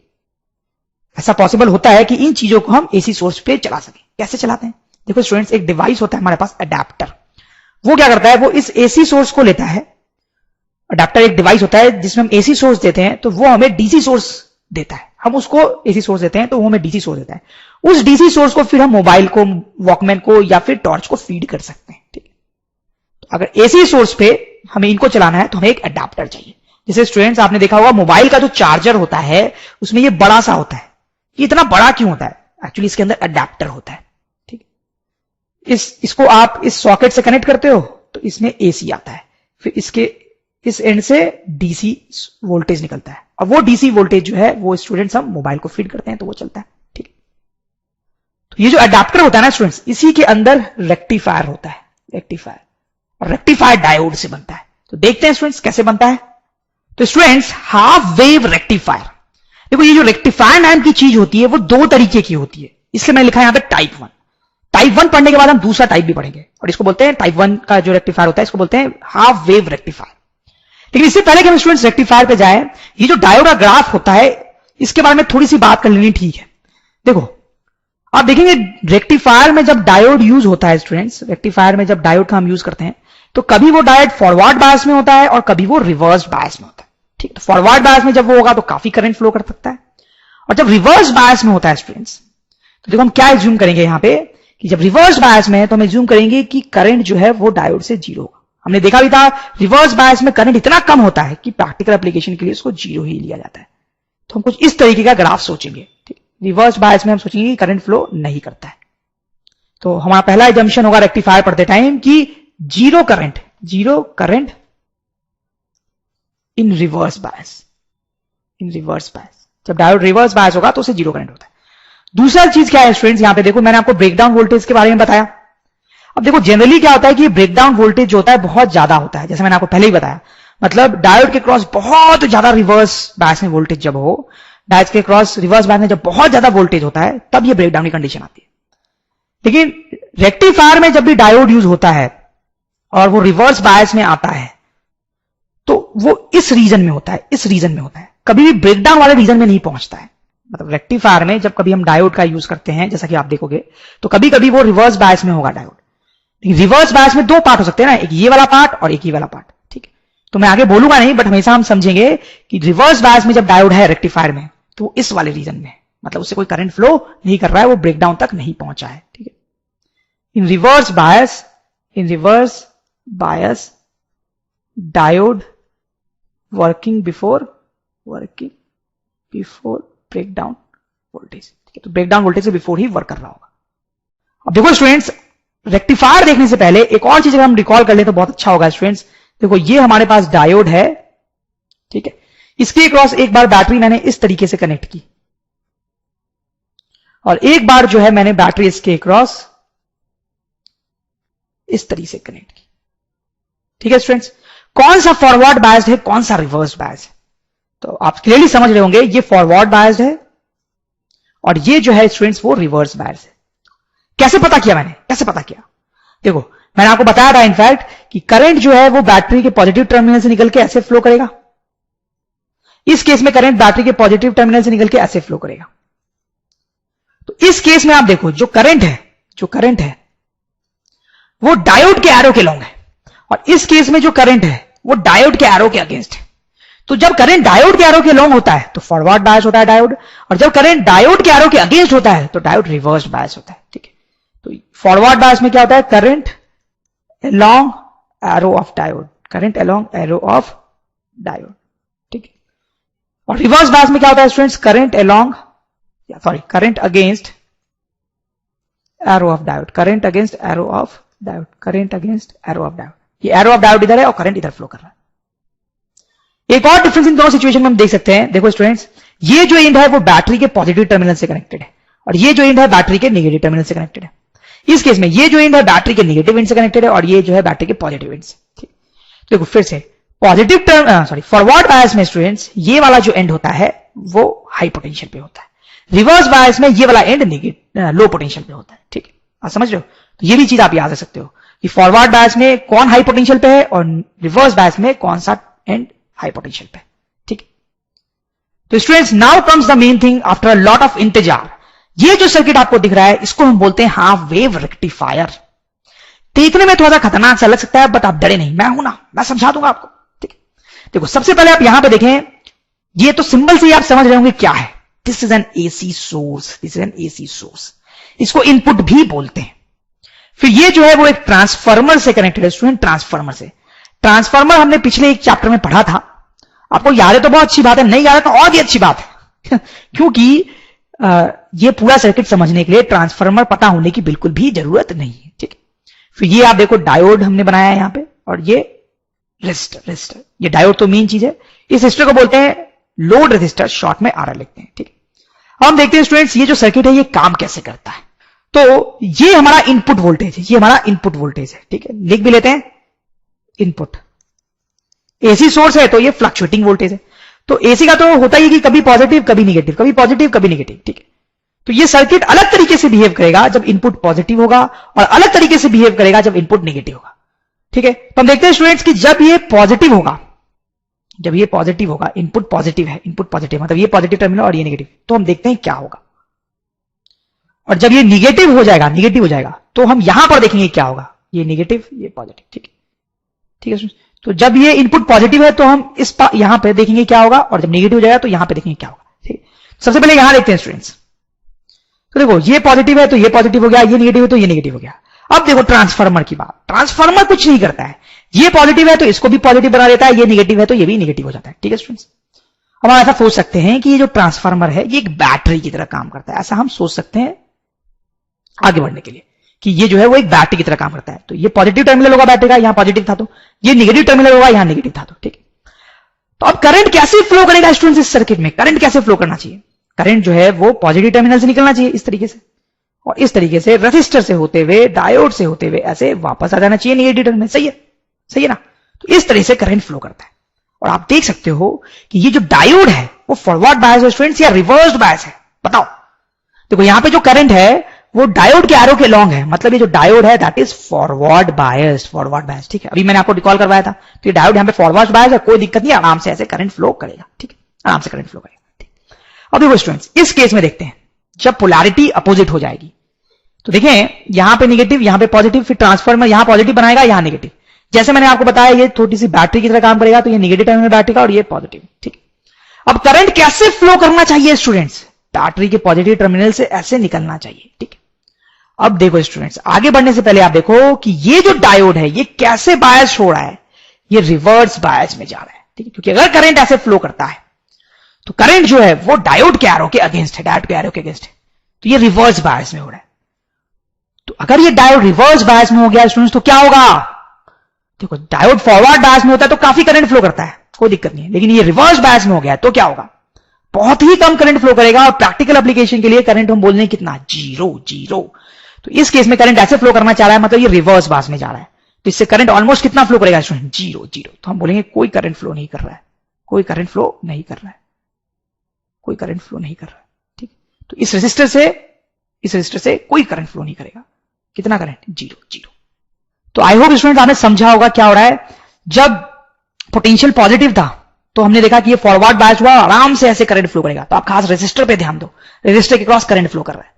Speaker 1: ऐसा पॉसिबल होता है कि इन चीजों को हम एसी सोर्स पे चला सकें। कैसे चलाते हैं? देखो स्टूडेंट्स, एक डिवाइस होता है हमारे पास, अडेप्टर। वो क्या करता है, वो इस एसी सोर्स को लेता है। अडेप्टर एक डिवाइस होता है जिसमें हम एसी सोर्स देते हैं, तो वो हमें डीसी सोर्स देता है। हम उसको एसी सोर्स देते हैं तो वो हमें डीसी सोर्स देता है। उस डीसी सोर्स को फिर हम मोबाइल को, वॉकमैन को या फिर टॉर्च को फीड कर सकते हैं। ठीक है, तो अगर एसी सोर्स पे हमें इनको चलाना है तो हमें एक अडेप्टर चाहिए। जैसे स्टूडेंट्स आपने देखा होगा, मोबाइल का जो चार्जर होता है उसमें ये बड़ा सा होता है। ये इतना बड़ा क्यों होता है? एक्चुअली इसके अंदर अडेप्टर होता है। ठीक, इसको आप इस सॉकेट से कनेक्ट करते हो तो इसमें एसी आता है, फिर इसके इस एंड से डीसी वोल्टेज निकलता है, और वो डीसी वोल्टेज जो है वो स्टूडेंट्स हम मोबाइल को फीड करते हैं तो वो चलता है। ठीक, तो ये जो अडेप्टर होता है ना स्टूडेंट्स, इसी के अंदर रेक्टिफायर होता है, रेक्टिफायर, और रेक्टिफायर डायोड से बनता है। तो देखते हैं स्टूडेंट्स कैसे बनता है। तो स्टूडेंट्स, हाफ वेव रेक्टिफायर, देखो ये जो रेक्टिफायर नाम की चीज होती है वो दो तरीके की होती है, इसलिए मैंने लिखा है यहां पे टाइप 1। टाइप 1 पढ़ने के बाद हम दूसरा टाइप भी पढ़ेंगे, और इसको बोलते हैं टाइप 1 का जो रेक्टिफायर होता है इसको बोलते हैं हाफ वेव रेक्टिफायर। लेकिन इससे पहले कि हम स्टूडेंट्स रेक्टिफायर पे जाएं, ये जो डायोड का ग्राफ होता है इसके बारे में थोड़ी सी बात कर लेनी ठीक है। देखो आप देखेंगे, रेक्टिफायर में जब डायोड यूज होता है स्टूडेंट्स, रेक्टिफायर में जब डायोड का हम यूज करते हैं तो कभी वो डायोड फॉरवर्ड बायस में होता है और कभी वो रिवर्स बायस में होता है। ठीक, तो फॉरवर्ड बायस में जब वो होगा तो काफी करंट फ्लो कर सकता है, और जब रिवर्स बायस में होता है स्टूडेंट्स, तो देखो हम क्या एज्यूम करेंगे यहां पे, कि जब रिवर्स बायस में है तो हम एज्यूम करेंगे कि करंट जो है वो डायोड से जीरो होगा। हमने देखा भी था, रिवर्स बायस में करंट इतना कम होता है कि प्रैक्टिकल एप्लीकेशन के लिए उसको जीरो ही लिया जाता है। तो हम कुछ इस तरीके का ग्राफ सोचेंगे। ठीक, रिवर्स बायस में हम सोचेंगे कि करंट फ्लो नहीं करता है। तो हमारा पहला एजम्पशन होगा रेक्टिफायर पढ़ते टाइम कि zero current in reverse bias, in reverse बायस। जब डायोड रिवर्स बायस होगा तो उसे जीरो करंट होता है। दूसरा चीज क्या है स्टूडेंट्स, यहां पे देखो मैंने आपको ब्रेकडाउन वोल्टेज के बारे में बताया। अब देखो जनरली क्या होता है कि ब्रेकडाउन वोल्टेज जो होता है बहुत ज्यादा होता है, जैसे मैंने आपको पहले ही बताया, मतलब डायोड के क्रॉस बहुत ज्यादा रिवर्स बायस में वोल्टेज जब हो, डायोड के क्रॉस रिवर्स बायस में जब बहुत ज्यादा वोल्टेज होता है तब ये ब्रेकडाउन की कंडीशन आती है। लेकिन रेक्टिफायर में जब भी डायोड यूज होता है और वो रिवर्स बायस में आता है तो वो इस रीजन में होता है, इस रीजन में होता है, कभी भी ब्रेकडाउन वाले रीजन में नहीं पहुंचता है। मतलब रेक्टिफायर में जब कभी हम डायोड का यूज करते हैं, जैसा कि आप देखोगे, तो कभी कभी वो रिवर्स बायस में होगा डायोड। रिवर्स बायस में दो पार्ट हो सकते हैं ना, एक ये वाला पार्ट और एक ये वाला पार्ट। ठीक है, तो मैं आगे बोलूंगा नहीं, बट हमेशा हम समझेंगे कि रिवर्स बायस में जब डायोड है रेक्टिफायर में तो वो इस वाले रीजन में, मतलब उससे कोई करंट फ्लो नहीं कर रहा है, वो ब्रेकडाउन तक नहीं पहुंचा है। ठीक है, in reverse bias diode working before breakdown voltage. ठीक है, तो ब्रेकडाउन वोल्टेज से बिफोर ही वर्क कर रहा होगा। अब देखो स्टूडेंट्स, रेक्टिफायर देखने से पहले एक और चीज अगर हम रिकॉल कर ले तो बहुत अच्छा होगा स्टूडेंट्स। देखो ये हमारे पास डायोड है, ठीक है, इसके क्रॉस एक बार बैटरी मैंने इस तरीके से कनेक्ट की, और एक बार जो है मैंने बैटरी इसके क्रॉस इस तरीके से कनेक्ट की। ठीक है स्टूडेंट्स, कौन सा फॉरवर्ड बायस्ड है, कौन सा रिवर्स बायस्ड है, तो आप क्लियरली समझ रहे होंगे, ये फॉरवर्ड बायस्ड है और ये जो है स्टूडेंट्स वो रिवर्स बायस्ड है। कैसे पता किया मैंने, कैसे पता किया? देखो मैंने आपको बताया था इनफैक्ट कि करंट जो है वो बैटरी के पॉजिटिव टर्मिनल से निकल के ऐसे फ्लो करेगा। इस केस में करंट बैटरी के पॉजिटिव टर्मिनल से निकल के ऐसे फ्लो करेगा। तो इस केस में आप देखो जो करंट है वो डायोड के एरो के लॉन्ग है, और इस केस में जो करंट है वो डायोड के एरो के अगेंस्ट है। तो जब करंट डायोड के एरो के लॉन्ग होता है तो फॉरवर्ड बायस होता है डायोड, और जब करंट डायोड के एरो के अगेंस्ट होता है तो डायोड रिवर्स बायस होता है। ठीक है, तो फॉरवर्ड बायस में क्या होता है, current along arrow of diode, current along arrow of diode. ठीक है, और रिवर्स बायस में क्या होता है students, current against arrow of diode, current against arrow of diode, current against arrow of diode. ये एरो ऑफ डायोड इधर है और करंट इधर फ्लो कर रहा है। एक और डिफरेंस इन दोनों सिचुएशन में हम देख सकते हैं। देखो स्टूडेंट्स, ये जो एंड है वो बैटरी के पॉजिटिव टर्मिनल से कनेक्टेड है और ये जो एंड है बैटरी के नेगेटिव टर्मिनल से कनेक्टेड है। इस केस में ये जो एंड है बैटरी के नेगेटिव एंड से कनेक्टेड है और ये जो है बैटरी के पॉजिटिव एंड से। ठीक, तो देखो फिर से पॉजिटिव फॉरवर्ड बायस में स्टूडेंट्स ये वाला जो एंड होता है वो हाई पोटेंशियल पे होता है, रिवर्स बायस में ये वाला एंड लो पोटेंशियल पे होता है। ठीक है, आप समझ रहे हो, तो ये भी चीज आप याद रख सकते हो कि फॉरवर्ड बायस में कौन हाई पोटेंशियल पे है और रिवर्स बायस में कौन सा एंड हाई पोटेंशियल पे। ठीक है, तो students now comes the main thing after a lot of इंतजार। ये जो सर्किट आपको दिख रहा है इसको हम बोलते हैं हाफ वेव रेक्टिफायर। देखने में थोड़ा सा खतरनाक सा लग सकता है, बट आप डरे नहीं, मैं हूं ना, मैं समझा दूंगा आपको। ठीक है, देखो सबसे पहले आप यहां पे देखें, ये तो सिंबल से ही आप समझ रहे होंगे क्या है। This is an AC source, this is an AC source, इसको इनपुट भी बोलते हैं। फिर ये जो है वो एक ट्रांसफार्मर से कनेक्टेड है स्टूडेंट, ट्रांसफार्मर से। ट्रांसफार्मर हमने पिछले एक चैप्टर में पढ़ा था, आपको याद है तो बहुत अच्छी बात है, नहीं याद है तो और भी अच्छी बात है क्योंकि ये पूरा सर्किट समझने के लिए ट्रांसफार्मर पता होने की बिल्कुल भी जरूरत नहीं है। ठीक है, फिर ये आप देखो डायोड हमने बनाया है यहां पे, और ये रेजिस्टर, ये डायोड तो मेन चीज है। इस रेजिस्टर को बोलते हैं लोड रेजिस्टर, शॉर्ट में आरएल लिखते हैं। ठीक है, अब हम देखते हैं स्टूडेंट्स ये जो सर्किट है ये काम कैसे करता है। तो ये हमारा इनपुट वोल्टेज है, ये हमारा इनपुट वोल्टेज है। ठीक है, लिख भी लेते हैं इनपुट। एसी सोर्स है तो ये फ्लक्चुएटिंग वोल्टेज है, तो एसी का तो होता ही है कि कभी पॉजिटिव कभी निगेटिव, कभी पॉजिटिव कभी निगेटिव। ठीक है, तो ये सर्किट अलग तरीके से बिहेव करेगा जब इनपुट पॉजिटिव होगा और अलग तरीके से बिहेव करेगा जब इनपुट निगेटिव होगा। ठीक है, तो हम देखते हैं स्टूडेंट्स कि जब ये पॉजिटिव होगा, जब ये पॉजिटिव होगा, इनपुट पॉजिटिव है, इनपुट पॉजिटिव मतलब ये पॉजिटिव टर्मिनल और ये निगेटिव, तो हम देखते हैं क्या होगा। और जब ये निगेटिव हो जाएगा तो हम यहां पर देखेंगे क्या होगा, ये निगेटिव ये पॉजिटिव। ठीक है, ठीक है, तो जब ये इनपुट पॉजिटिव है तो हम इस यहां पे देखेंगे क्या होगा, और जब निगेटिव हो जाएगा तो यहां पे देखेंगे क्या होगा। ठीक, सबसे पहले यहां देखते हैं स्टूडेंट्स, तो देखो ये पॉजिटिव है तो ये पॉजिटिव हो गया, ये निगेटिव है तो ये निगेटिव हो गया। अब देखो ट्रांसफार्मर की बात, ट्रांसफार्मर कुछ नहीं करता है, ये पॉजिटिव है तो इसको भी पॉजिटिव बना देता है, ये निगेटिव है तो ये भी निगेटिव हो जाता है। ठीक है स्टूडेंट्स, अब हम ऐसा सोच सकते हैं कि ये जो ट्रांसफार्मर है ये एक बैटरी की तरह काम करता है, ऐसा हम सोच सकते हैं आगे बढ़ने के लिए कि ये जो है वो एक बैटरी की तरह काम करता है। तो ये पॉजिटिव टर्मिनल होगा बैटरी का, यहां पॉजिटिव था, तो ये निगेटिव टर्मिनल होगा, यहां निगेटिव था। तो ठीक है, तो अब करंट कैसे फ्लो करेगा स्टूडेंट्स इस सर्किट में, करंट कैसे फ्लो करना चाहिए, करंट जो है वो पॉजिटिव टर्मिनल से निकलना चाहिए इस तरीके से, और इस तरीके से रेजिस्टर से होते हुए, डायोड से होते हुए ऐसे वापस आ जाना चाहिए निगेटिव टर्मिनल। सही है, सही है ना, तो इस तरह से करंट फ्लो करता है। और आप देख सकते हो कि ये जो डायोड है वो फॉरवर्ड बायस है स्टूडेंट्स या रिवर्स्ड बायस है, बताओ। देखो यहां पे जो करंट है वो डायोड के एरो के लॉन्ग है, मतलब ये जो डायोड है that is forward bias, forward bias. ठीक है, अभी मैंने आपको रिकॉल करवाया था, तो ये डायोड यहां पे फॉरवर्ड बायस है, कोई दिक्कत नहीं, आराम से ऐसे करंट फ्लो करेगा। ठीक है, आराम से करंट फ्लो करेगा। ठीक, अब देखो स्टूडेंट्स इस केस में देखते हैं जब पोलैरिटी अपोजिट हो जाएगी, तो देखें यहां पे निगेटिव यहां पे पॉजिटिव, फिर ट्रांसफार्मर यहां पॉजिटिव बनाएगा यहां निगेटिव। जैसे मैंने आपको बताया ये थोड़ी सी बैटरी की तरह काम करेगा, तो ये निगेटिव टर्मिनल बैटरी का और ये पॉजिटिव। ठीक, अब करंट कैसे फ्लो करना चाहिए स्टूडेंट्स, बैटरी के पॉजिटिव टर्मिनल से ऐसे निकलना चाहिए। ठीक, अब देखो स्टूडेंट्स आगे बढ़ने से पहले आप देखो कि ये जो डायोड है ये कैसे बायस हो रहा है, ये रिवर्स बायस में जा रहा है। ठीक है, क्योंकि अगर करंट ऐसे फ्लो करता है तो करंट जो है वो डायोड के एरो के अगेंस्ट है, डायोड के एरो के अगेंस्ट है, तो ये रिवर्स बायस में हो रहा है। तो अगर ये डायोड रिवर्स बायस में हो गया स्टूडेंट्स तो क्या होगा, देखो डायोड फॉरवर्ड बायस में होता है तो काफी करंट फ्लो करता है, कोई दिक्कत नहीं है, लेकिन ये रिवर्स बायस में हो गया तो क्या होगा, बहुत ही कम करंट फ्लो करेगा। और प्रैक्टिकल एप्लीकेशन के लिए करंट हम बोल रहे हैं कितना, जीरो। तो इस केस में करंट ऐसे फ्लो करना चाह रहा है, मतलब ये रिवर्स बायस में जा रहा है, तो इससे करंट ऑलमोस्ट कितना फ्लो करेगा स्टूडेंट, जीरो। तो हम बोलेंगे कोई करंट फ्लो नहीं कर रहा है, कोई करंट फ्लो नहीं कर रहा है, कोई करंट फ्लो नहीं कर रहा है। ठीक, तो इस रेजिस्टर से कोई करंट फ्लो नहीं करेगा, कितना करंट, जीरो। तो आई होप स्टूडेंट आपने समझा होगा क्या हो रहा है। जब पोटेंशियल पॉजिटिव था तो हमने देखा कि ये फॉरवर्ड बायस हुआ, आराम से ऐसे करंट फ्लो करेगा। तो आप खास रेजिस्टर पे ध्यान दो, रेजिस्टर के क्रॉस करंट फ्लो कर रहा है।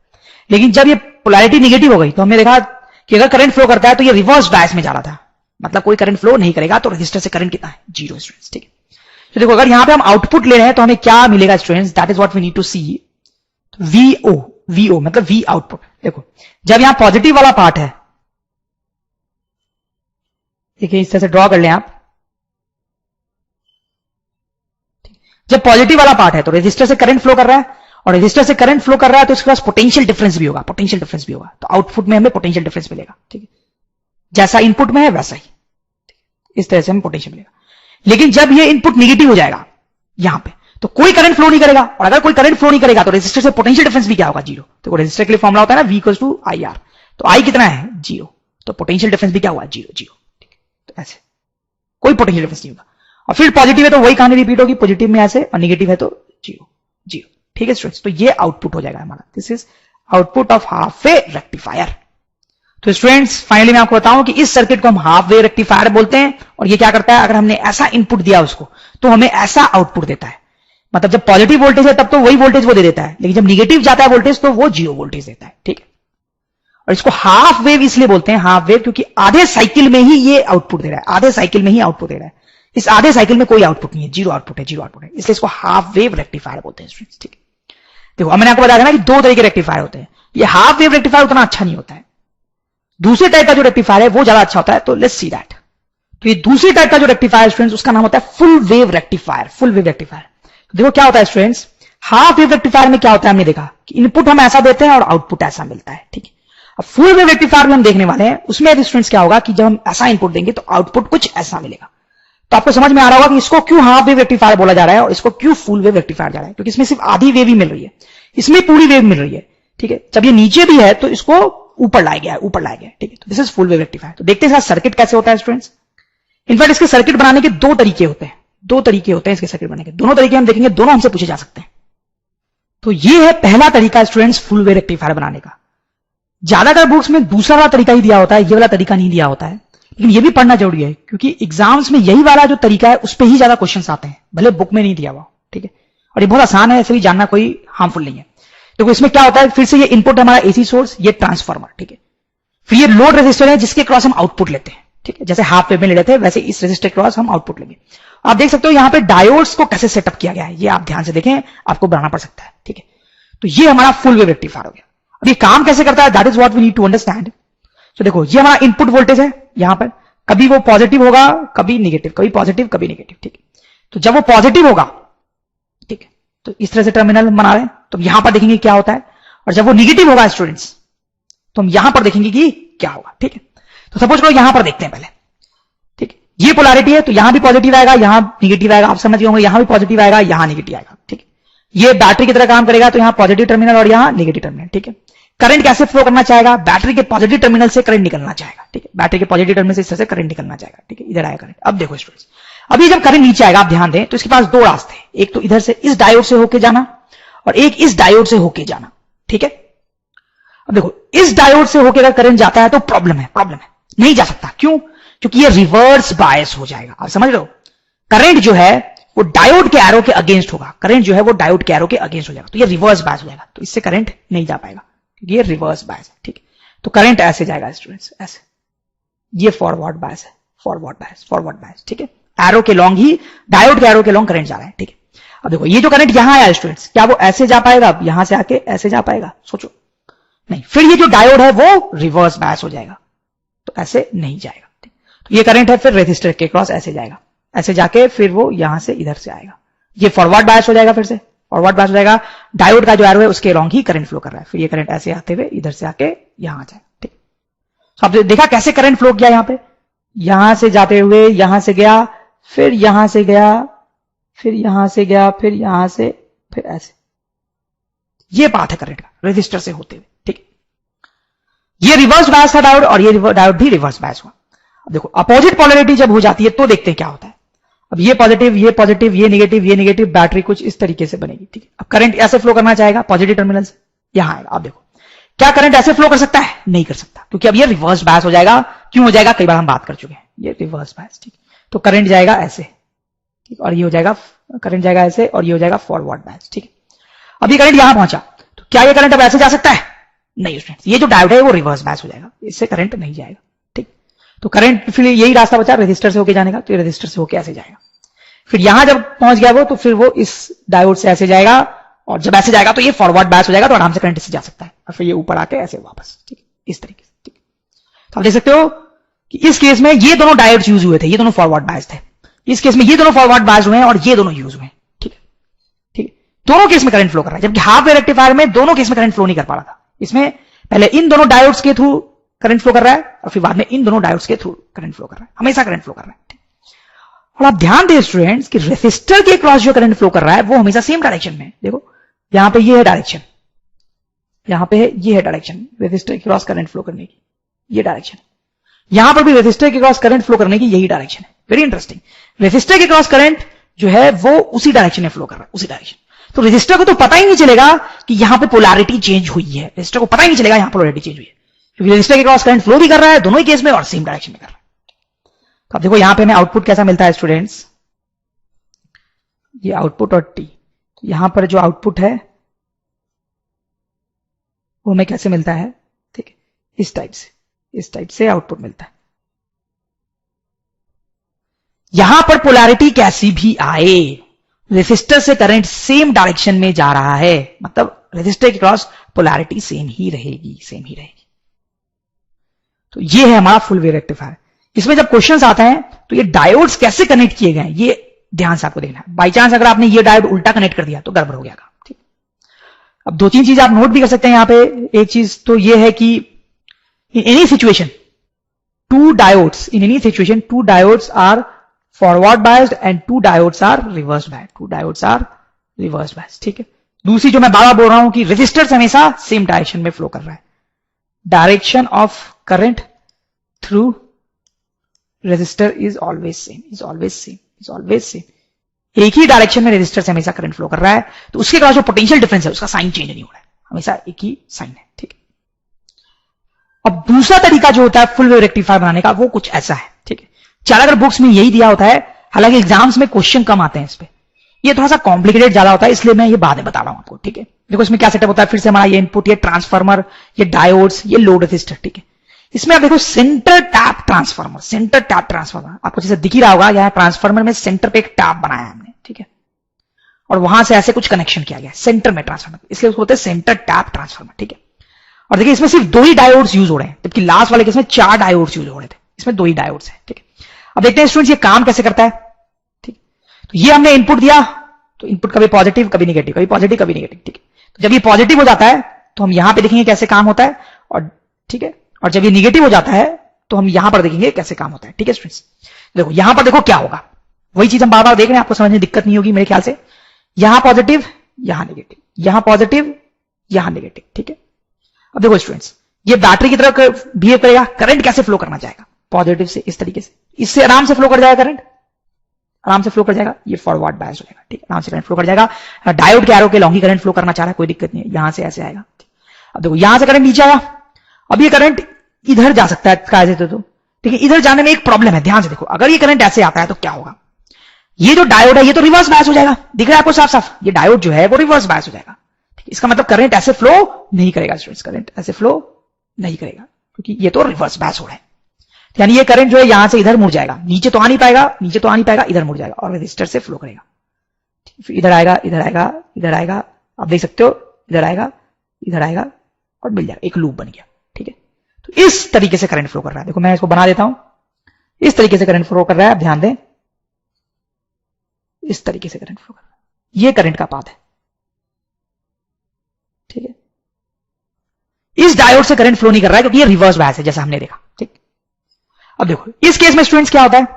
Speaker 1: लेकिन जब ये पोलैरिटी निगेटिव हो गई तो हमने देखा कि अगर करंट फ्लो करता है तो ये रिवर्स बायस में जा रहा था, मतलब कोई करंट फ्लो नहीं करेगा, तो रेजिस्टर से करंट कितना है, जीरो स्टूडेंट्स। ठीक है, तो देखो अगर यहां पे हम आउटपुट ले रहे हैं तो हमें क्या मिलेगा students, that is what we need to see. V O, V O मतलब वी आउटपुट। देखो जब यहां पॉजिटिव वाला पार्ट है, देखिए इस तरह से ड्रॉ कर लें आप, जब पॉजिटिव वाला पार्ट है तो रेजिस्टर से करंट फ्लो कर रहा है, और रेजिस्टर से करंट फ्लो कर रहा है तो इसके पास पोटेंशियल डिफरेंस भी होगा, पोटेंशियल डिफरेंस भी होगा, तो आउटपुट में हमें पोटेंशियल डिफरेंस मिलेगा। ठीक है, जैसा इनपुट में है वैसा ही, इस तरह से हमें पोटेंशियल मिलेगा। लेकिन जब ये इनपुट निगेटिव हो जाएगा यहां पे, तो कोई करंट फ्लो नहीं करेगा, और अगर कोई करंट फ्लो नहीं करेगा तो रेजिस्टर से पोटेंशियल डिफरेंस भी क्या होगा, जीरो। तो रेजिस्टर के लिए फॉर्मुला होता है ना V equals to I R, तो आई कितना है, जीरो, तो पोटेंशियल डिफरेंस भी क्या हुआ, जीरो, जीरो। ठीक है, तो ऐसे कोई पोटेंशियल डिफरेंस नहीं होगा। और फिर पॉजिटिव है तो वही कहानी रिपीट होगी, पॉजिटिव में ऐसे, और निगेटिव है तो जीरो, जीरो। ठीक है स्टूडेंट्स, तो ये आउटपुट हो जाएगा हमारा, this is output of half way rectifier. तो स्टूडेंट्स फाइनली मैं आपको बताऊं कि इस सर्किट को हम हाफ वे रेक्टिफायर बोलते हैं, और ये क्या करता है, अगर हमने ऐसा इनपुट दिया उसको तो हमें ऐसा आउटपुट देता है। मतलब जब पॉजिटिव वोल्टेज है तब तो वही वोल्टेज वो दे देता है, लेकिन जब निगेटिव जाता है वोल्टेज तो वो जीरो वोल्टेज देता है। ठीक है, और इसको हाफ वेव इसलिए बोलते हैं, हाफ वेव, क्योंकि आधे साइकिल में ही ये आउटपुट दे रहा है, आधे साइकिल में ही आउटपुट दे रहा है। इस आधे साइकिल में कोई आउटपुट नहीं है, जीरो आउटपुट है, जीरो आउटपुट है, इसलिए इसको हाफ वेव रेक्टिफायर बोलते हैं स्टूडेंट्स। ठीक है, देखो अब मैंने आपको बताया ना कि दो तरीके के रेक्टिफायर होते हैं, ये हाफ वेव रेक्टिफायर उतना अच्छा नहीं होता है, दूसरे टाइप का जो रेक्टिफायर है वो ज्यादा अच्छा होता है। तो लेट्स सी दैट। तो ये दूसरी टाइप का जो रेक्टिफायर स्टूडेंट्स, उसका नाम होता है full wave rectifier, full wave rectifier. तो देखो क्या होता है स्टूडेंट्स, हाफ वेव रेक्टिफायर में क्या होता है, हमने देखा कि इनपुट हम ऐसा देते हैं और आउटपुट ऐसा मिलता है। ठीक है, अब फुल वेव रेक्टिफायर में हम देखने वाले हैं, उसमें स्टूडेंट्स क्या होगा कि जब हम ऐसा इनपुट देंगे तो आउटपुट कुछ ऐसा मिलेगा। तो आपको समझ में आ रहा होगा कि इसको क्यों हाफ वेव रेक्टिफायर बोला जा रहा है और इसको क्यों फुल वेव रेक्टिफायर जा रहा है, क्योंकि इसमें सिर्फ आधी वेव ही मिल रही है, इसमें पूरी वेव मिल रही है। ठीक है, जब ये नीचे भी है तो इसको ऊपर लाया गया है, ऊपर लाया गया है। ठीक है, तो this is full wave rectifier. तो देखते हैं इसका सर्किट कैसे होता है स्टूडेंट्स। इनफैक्ट इसके सर्किट बनाने के दो तरीके होते हैं, दो तरीके होते हैं इसके सर्किट बनाने के, दोनों तरीके हम देखेंगे, दोनों हमसे पूछे जा सकते हैं। तो ये है पहला तरीका स्टूडेंट्स फुल वेव रेक्टिफायर बनाने का। ज्यादातर बुक्स में दूसरा वाला तरीका ही दिया होता है, ये वाला तरीका नहीं दिया होता है, लेकिन ये भी पढ़ना जरूरी है क्योंकि एग्जाम्स में यही वाला जो तरीका है उस पर ही ज्यादा क्वेश्चंस आते हैं, भले बुक में नहीं दिया हुआ। ठीक है, और ये बहुत आसान है, ऐसे भी जानना कोई हार्मफुल नहीं है। देखो इसमें क्या होता है, फिर से ये इनपुट हमारा एसी सोर्स, ये ट्रांसफार्मर। ठीक है, फिर ये लोड रेजिस्टर है जिसके क्रॉस हम आउटपुट लेते हैं। ठीक है, जैसे हाफ वेव में ले लेते हैं वैसे इस रेजिस्टर क्रॉस हम आउटपुट लेंगे। आप देख सकते हो यहां पे डायोड्स को कैसे सेटअप किया गया है, ये आप ध्यान से देखें, आपको बनाना पड़ सकता है। ठीक है, तो ये हमारा फुल वेव रेक्टिफायर हो गया। अब ये काम कैसे करता है, that is what we need to understand. तो देखो ये हमारा इनपुट वोल्टेज है, यहां पर कभी वो पॉजिटिव होगा, कभी निगेटिव, कभी पॉजिटिव कभी निगेटिव। ठीक है, तो जब वो पॉजिटिव होगा, ठीक है, तो इस तरह से टर्मिनल बना रहे हैं, तो यहां पर देखेंगे क्या होता है, और जब वो निगेटिव होगा स्टूडेंट्स तो हम यहां पर देखेंगे कि क्या होगा। ठीक है, तो सपोज करो यहां पर देखते हैं पहले। ठीक है, ये पोलैरिटी है, तो यहां भी पॉजिटिव आएगा, यहां निगेटिव आएगा, आप समझ गए होंगे, यहां भी पॉजिटिव आएगा, यहां निगेटिव आएगा। ठीक है, ये बैटरी की तरह काम करेगा, तो यहां पॉजिटिव टर्मिनल और यहां निगेटिव टर्मिनल। ठीक है, करंट कैसे फ्लो करना चाहेगा, बैटरी के पॉजिटिव टर्मिनल से करंट निकलना चाहेगा। ठीक है, बैटरी के पॉजिटिव टर्मिनल से इस तरह से करंट निकलना चाहेगा। ठीक है, इधर आएगा करंट। अब देखो स्टूडेंट्स, अभी जब करंट नीचे आएगा, आप ध्यान दें, तो इसके पास दो रास्ते हैं, एक तो इधर से इस डायोड से होके जाना और एक इस डायोड से होके जाना। ठीक है, अब देखो इस डायोड से होके अगर करंट जाता है तो प्रॉब्लम है, प्रॉब्लम है, नहीं जा सकता। क्यों? क्योंकि ये रिवर्स बायस हो जाएगा। आप समझ रहे हो, करंट जो है वो डायोड के एरो के अगेंस्ट होगा, करंट जो है वो डायोड के एरो के अगेंस्ट हो जाएगा, तो ये रिवर्स बायस हो जाएगा, तो इससे करंट नहीं जा पाएगा क्योंकि ये रिवर्स बायस है। ठीक है, तो करंट ऐसे जाएगा स्टूडेंट्स, ऐसे, ये फॉरवर्ड बायस है, फॉरवर्ड बायस, फॉरवर्ड बायस। ठीक है, एरो के लॉन्ग ही, डायोड के एरो के लॉन्ग करंट जा रहा है। ठीक है, अब देखो ये जो करंट यहां आया स्टूडेंट्स, क्या वो ऐसे जा पाएगा, यहां से आके ऐसे जा पाएगा, सोचो, नहीं। फिर ये जो डायोड है वो रिवर्स बायस हो जाएगा, तो ऐसे नहीं जाएगा। तो ये करंट है, फिर रेजिस्टर के क्रॉस ऐसे जाएगा, ऐसे जाके फिर वो यहां से इधर से आएगा, ये फॉरवर्ड बायस हो जाएगा, फिर से फॉरवर्ड बायस हो जाएगा, डायोड का जो एरो है उसके लॉन्ग ही करंट फ्लो कर रहा है, फिर ये करंट ऐसे आते हुए इधर से आके यहां आ जाएगा। ठीक, तो आपने देखा कैसे करंट फ्लो किया, यहां पे यहां से जाते हुए यहां से गया, फिर यहां से गया, फिर यहां से गया, फिर यहां से, फिर ऐसे, ये पाथ है करंट का रेजिस्टर से होते हुए। ठीक, ये रिवर्स बायस था डायोड और ये डायोड भी रिवर्स बायस हुआ। अब देखो अपोजिट पोलैरिटी जब हो जाती है तो देखते हैं क्या होता है। अब ये पॉजिटिव, ये पॉजिटिव, ये नेगेटिव, ये नेगेटिव, बैटरी कुछ इस तरीके से बनेगी। ठीक है, अब करंट ऐसे फ्लो करना चाहेगा पॉजिटिव टर्मिनल से, यहां आएगा। अब देखो क्या करंट ऐसे फ्लो कर सकता है, नहीं कर सकता, क्योंकि अब ये रिवर्स बायस हो जाएगा। क्यों हो जाएगा, कई बार हम बात कर चुके हैं, ये रिवर्स बायस। ठीक, तो करंट जाएगा ऐसे, ठीक, और ये हो जाएगा, करंट जाएगा ऐसे और ये हो जाएगा फॉरवर्ड बायस। ठीक है, अब ये करंट यहां पहुंचा, तो क्या ये करंट अब ऐसे जा सकता है, नहीं स्टूडेंट्स, ये जो डायोड है वो रिवर्स बायस हो जाएगा, इससे करंट नहीं जाएगा। ठीक, तो करंट फिर यही रास्ता बचा रेजिस्टर से होके जाने का, तो ये रेजिस्टर से होके ऐसे जाएगा। फिर यहां जब पहुंच गया वो, तो फिर वो इस डायोड से ऐसे जाएगा, और जब ऐसे जाएगा तो ये फॉरवर्ड बायस हो जाएगा, तो आराम से करंट इससे जा सकता है, और फिर ये ऊपर आके ऐसे वापस, ठीक है, इस तरीके से, ठीक है। तो आप देख सकते हो कि इस केस में ये दोनों डायोड्स यूज हुए थे, ये दोनों फॉरवर्ड बायस थे, इस केस में ये दोनों फॉरवर्ड बायस हुए हैं और ये दोनों यूज हुए हैं, ठीक है, ठीक है। दोनों केस में करंट फ्लो कर रहा है, जबकि हाफ वेव रेक्टिफायर में दोनों केस में करंट फ्लो नहीं कर पा रहा था। इसमें पहले इन दोनों डायोड्स के थ्रू करंट फ्लो कर रहा है, और फिर बाद में इन दोनों डायोड्स के थ्रू करंट फ्लो कर रहा है, हमेशा करंट फ्लो कर रहा है। और आप ध्यान दें स्टूडेंट्स कि रेसिस्टर के क्रॉस जो करंट फ्लो कर रहा है वो हमेशा सेम डायरेक्शन में, देखो यहां पे ये है डायरेक्शन, यहां पे ये है डायरेक्शन रेसिस्टर के क्रॉस करंट फ्लो करने की, ये डायरेक्शन, यहां पर भी रेसिस्टर के क्रॉस करंट फ्लो करने की यही डायरेक्शन है। वेरी इंटरेस्टिंग, रेसिस्टर के क्रॉस करंट जो है वो उसी डायरेक्शन में फ्लो कर रहा है, उसी डायरेक्शन। तो रेसिस्टर को तो पता ही नहीं चलेगा कि यहां पे पोलैरिटी चेंज हुई है, रेसिस्टर को पता ही नहीं चलेगा यहां पोलैरिटी चेंज हुई है, क्योंकि रेसिस्टर के क्रॉस करंट फ्लो भी कर रहा है दोनों ही केस में और सेम डायरेक्शन में कर रहा है। तो अब देखो यहां पे हमें आउटपुट कैसा मिलता है स्टूडेंट्स, ये आउटपुट और टी, यहां पर जो आउटपुट है वो हमें कैसे मिलता है, ठीक है, इस टाइप से आउटपुट मिलता है। यहां पर पोलैरिटी कैसी भी आए, रेसिस्टर से करंट सेम डायरेक्शन में जा रहा है, मतलब रेसिस्टर के क्रॉस पोलैरिटी सेम ही रहेगी, सेम ही रहेगी। तो ये है हमारा फुल वेव रेक्टिफायर। इसमें जब क्वेश्चंस आते हैं तो ये डायोड्स कैसे कनेक्ट किए गए ये ध्यान से आपको देखना है। बाई चांस अगर आपने ये डायोड उल्टा कनेक्ट कर दिया तो गड़बड़ हो गया काम, ठीक। अब दो तीन चीज आप नोट भी कर सकते हैं यहां पे। एक चीज तो ये है कि in any situation two diodes are forward biased and two diodes are reverse biased, ठीक है। दूसरी जो मैं बार बार बोल रहा हूं कि रेजिस्टर हमेशा सेम डायरेक्शन में फ्लो कर रहा है, direction of current through resistor is always same, एक ही डायरेक्शन में रेजिस्टर से हमेशा करंट फ्लो कर रहा है, तो उसके बाद जो पोटेंशियल डिफरेंस है उसका साइन चेंज नहीं हो रहा है, हमेशा एक ही साइन है, ठीक है। अब दूसरा तरीका जो होता है फुल वेव रेक्टिफायर बनाने का वो कुछ ऐसा है, ठीक है। ज्यादातर बुक्स में यही दिया होता है, हालांकि एग्जाम्स में क्वेश्चन कम आते हैं इस पे, ये थोड़ा सा कॉम्प्लिकेटेड ज्यादा होता है, इसलिए मैं ये बाद में बता रहा हूं आपको, ठीक है। देखो इसमें क्या सेटअप होता है, फिर से हमारा ये इनपुट, ये ट्रांसफार्मर, ये डायोड्स, ये लोड रेजिस्टर, ठीक है। इसमें आप देखो सेंटर टैप ट्रांसफार्मर आपको जैसे दिख ही रहा होगा, यहां ट्रांसफार्मर में सेंटर पे एक टैप बनाया है हमने, ठीक है, और वहां से ऐसे कुछ कनेक्शन किया गया सेंटर में ट्रांसफार्मर, इसलिए उसको बोलते हैं सेंटर टैप ट्रांसफार्मर, ठीक है। और देखिए इसमें सिर्फ 2 ही डायोड्स यूज हो रहे हैं, जबकि लास्ट वाले केस में 4 डायोड्स यूज हो रहे थे, इसमें 2 ही डायोड्स हैं, ठीक है। अब देखते हैं स्टूडेंट्स ये काम कैसे करता है, ठीक। तो ये हमने इनपुट दिया, तो इनपुट कभी पॉजिटिव कभी नेगेटिव, कभी पॉजिटिव कभी नेगेटिव, ठीक है। तो जब ये पॉजिटिव हो जाता है तो हम यहां पे देखेंगे कैसे काम होता है, और ठीक है, और जब ये नेगेटिव हो जाता है तो हम यहां पर देखेंगे कैसे काम होता है, ठीक है स्टूडेंट्स। देखो यहां पर देखो क्या होगा, वही चीज हम बार बार देख रहे हैं, आपको समझने में दिक्कत नहीं होगी मेरे ख्याल से। यहां पॉजिटिव, यहां नेगेटिव, यहां पॉजिटिव, यहां नेगेटिव, ठीक है। अब देखो स्टूडेंट्स, ये बैटरी की तरह बिहेव करेगा, करंट कैसे फ्लो करना चाहेगा, पॉजिटिव से इस तरीके से, इससे आराम से फ्लो कर जाएगा करंट, आराम से फ्लो कर जाएगा, ये फॉरवर्ड बायस हो जाएगा, ठीक है, आराम से करंट फ्लो कर जाएगा। डायोड के एरो के लॉन्ग ही करंट फ्लो करना चाह रहा है, कोई दिक्कत नहीं है, यहां से ऐसे आएगा। अब देखो यहां से करंट नीचे आया, अब ये करंट इधर जा सकता है कायदे से, तो ठीक है, इधर जाने में एक प्रॉब्लम है, ध्यान से देखो, अगर ये करंट ऐसे आता है तो क्या होगा, ये जो डायोड है ये तो रिवर्स बायस हो जाएगा, दिख रहा है आपको साफ साफ, ये डायोड जो है वो रिवर्स बायस हो जाएगा, ठीक है। इसका मतलब करंट ऐसे फ्लो नहीं करेगा स्टूडेंट्स, करंट ऐसे फ्लो नहीं करेगा, क्योंकि ये तो रिवर्स बायस हो रहा है, यानी ये करंट जो है यहां से इधर मुड़ जाएगा, नीचे तो आ नहीं पाएगा, इधर मुड़ जाएगा और रेजिस्टर से फ्लो करेगा, फिर इधर आएगा, इधर आएगा, इधर आएगा, आप देख सकते हो, इधर आएगा, इधर आएगा और मिल जाएगा, एक लूप बन गया, ठीक है। तो इस तरीके से करंट फ्लो कर रहा है, देखो मैं इसको बना देता हूं, इस तरीके से करंट फ्लो कर रहा है, आप ध्यान दें, इस तरीके से करंट फ्लो कर रहा है, ये करंट का पाथ है, ठीक है। इस डायोड से करंट फ्लो नहीं कर रहा है क्योंकि ये रिवर्स बायस है, जैसा हमने देखा, ठीक। अब देखो इस केस में स्टूडेंट्स क्या होता है,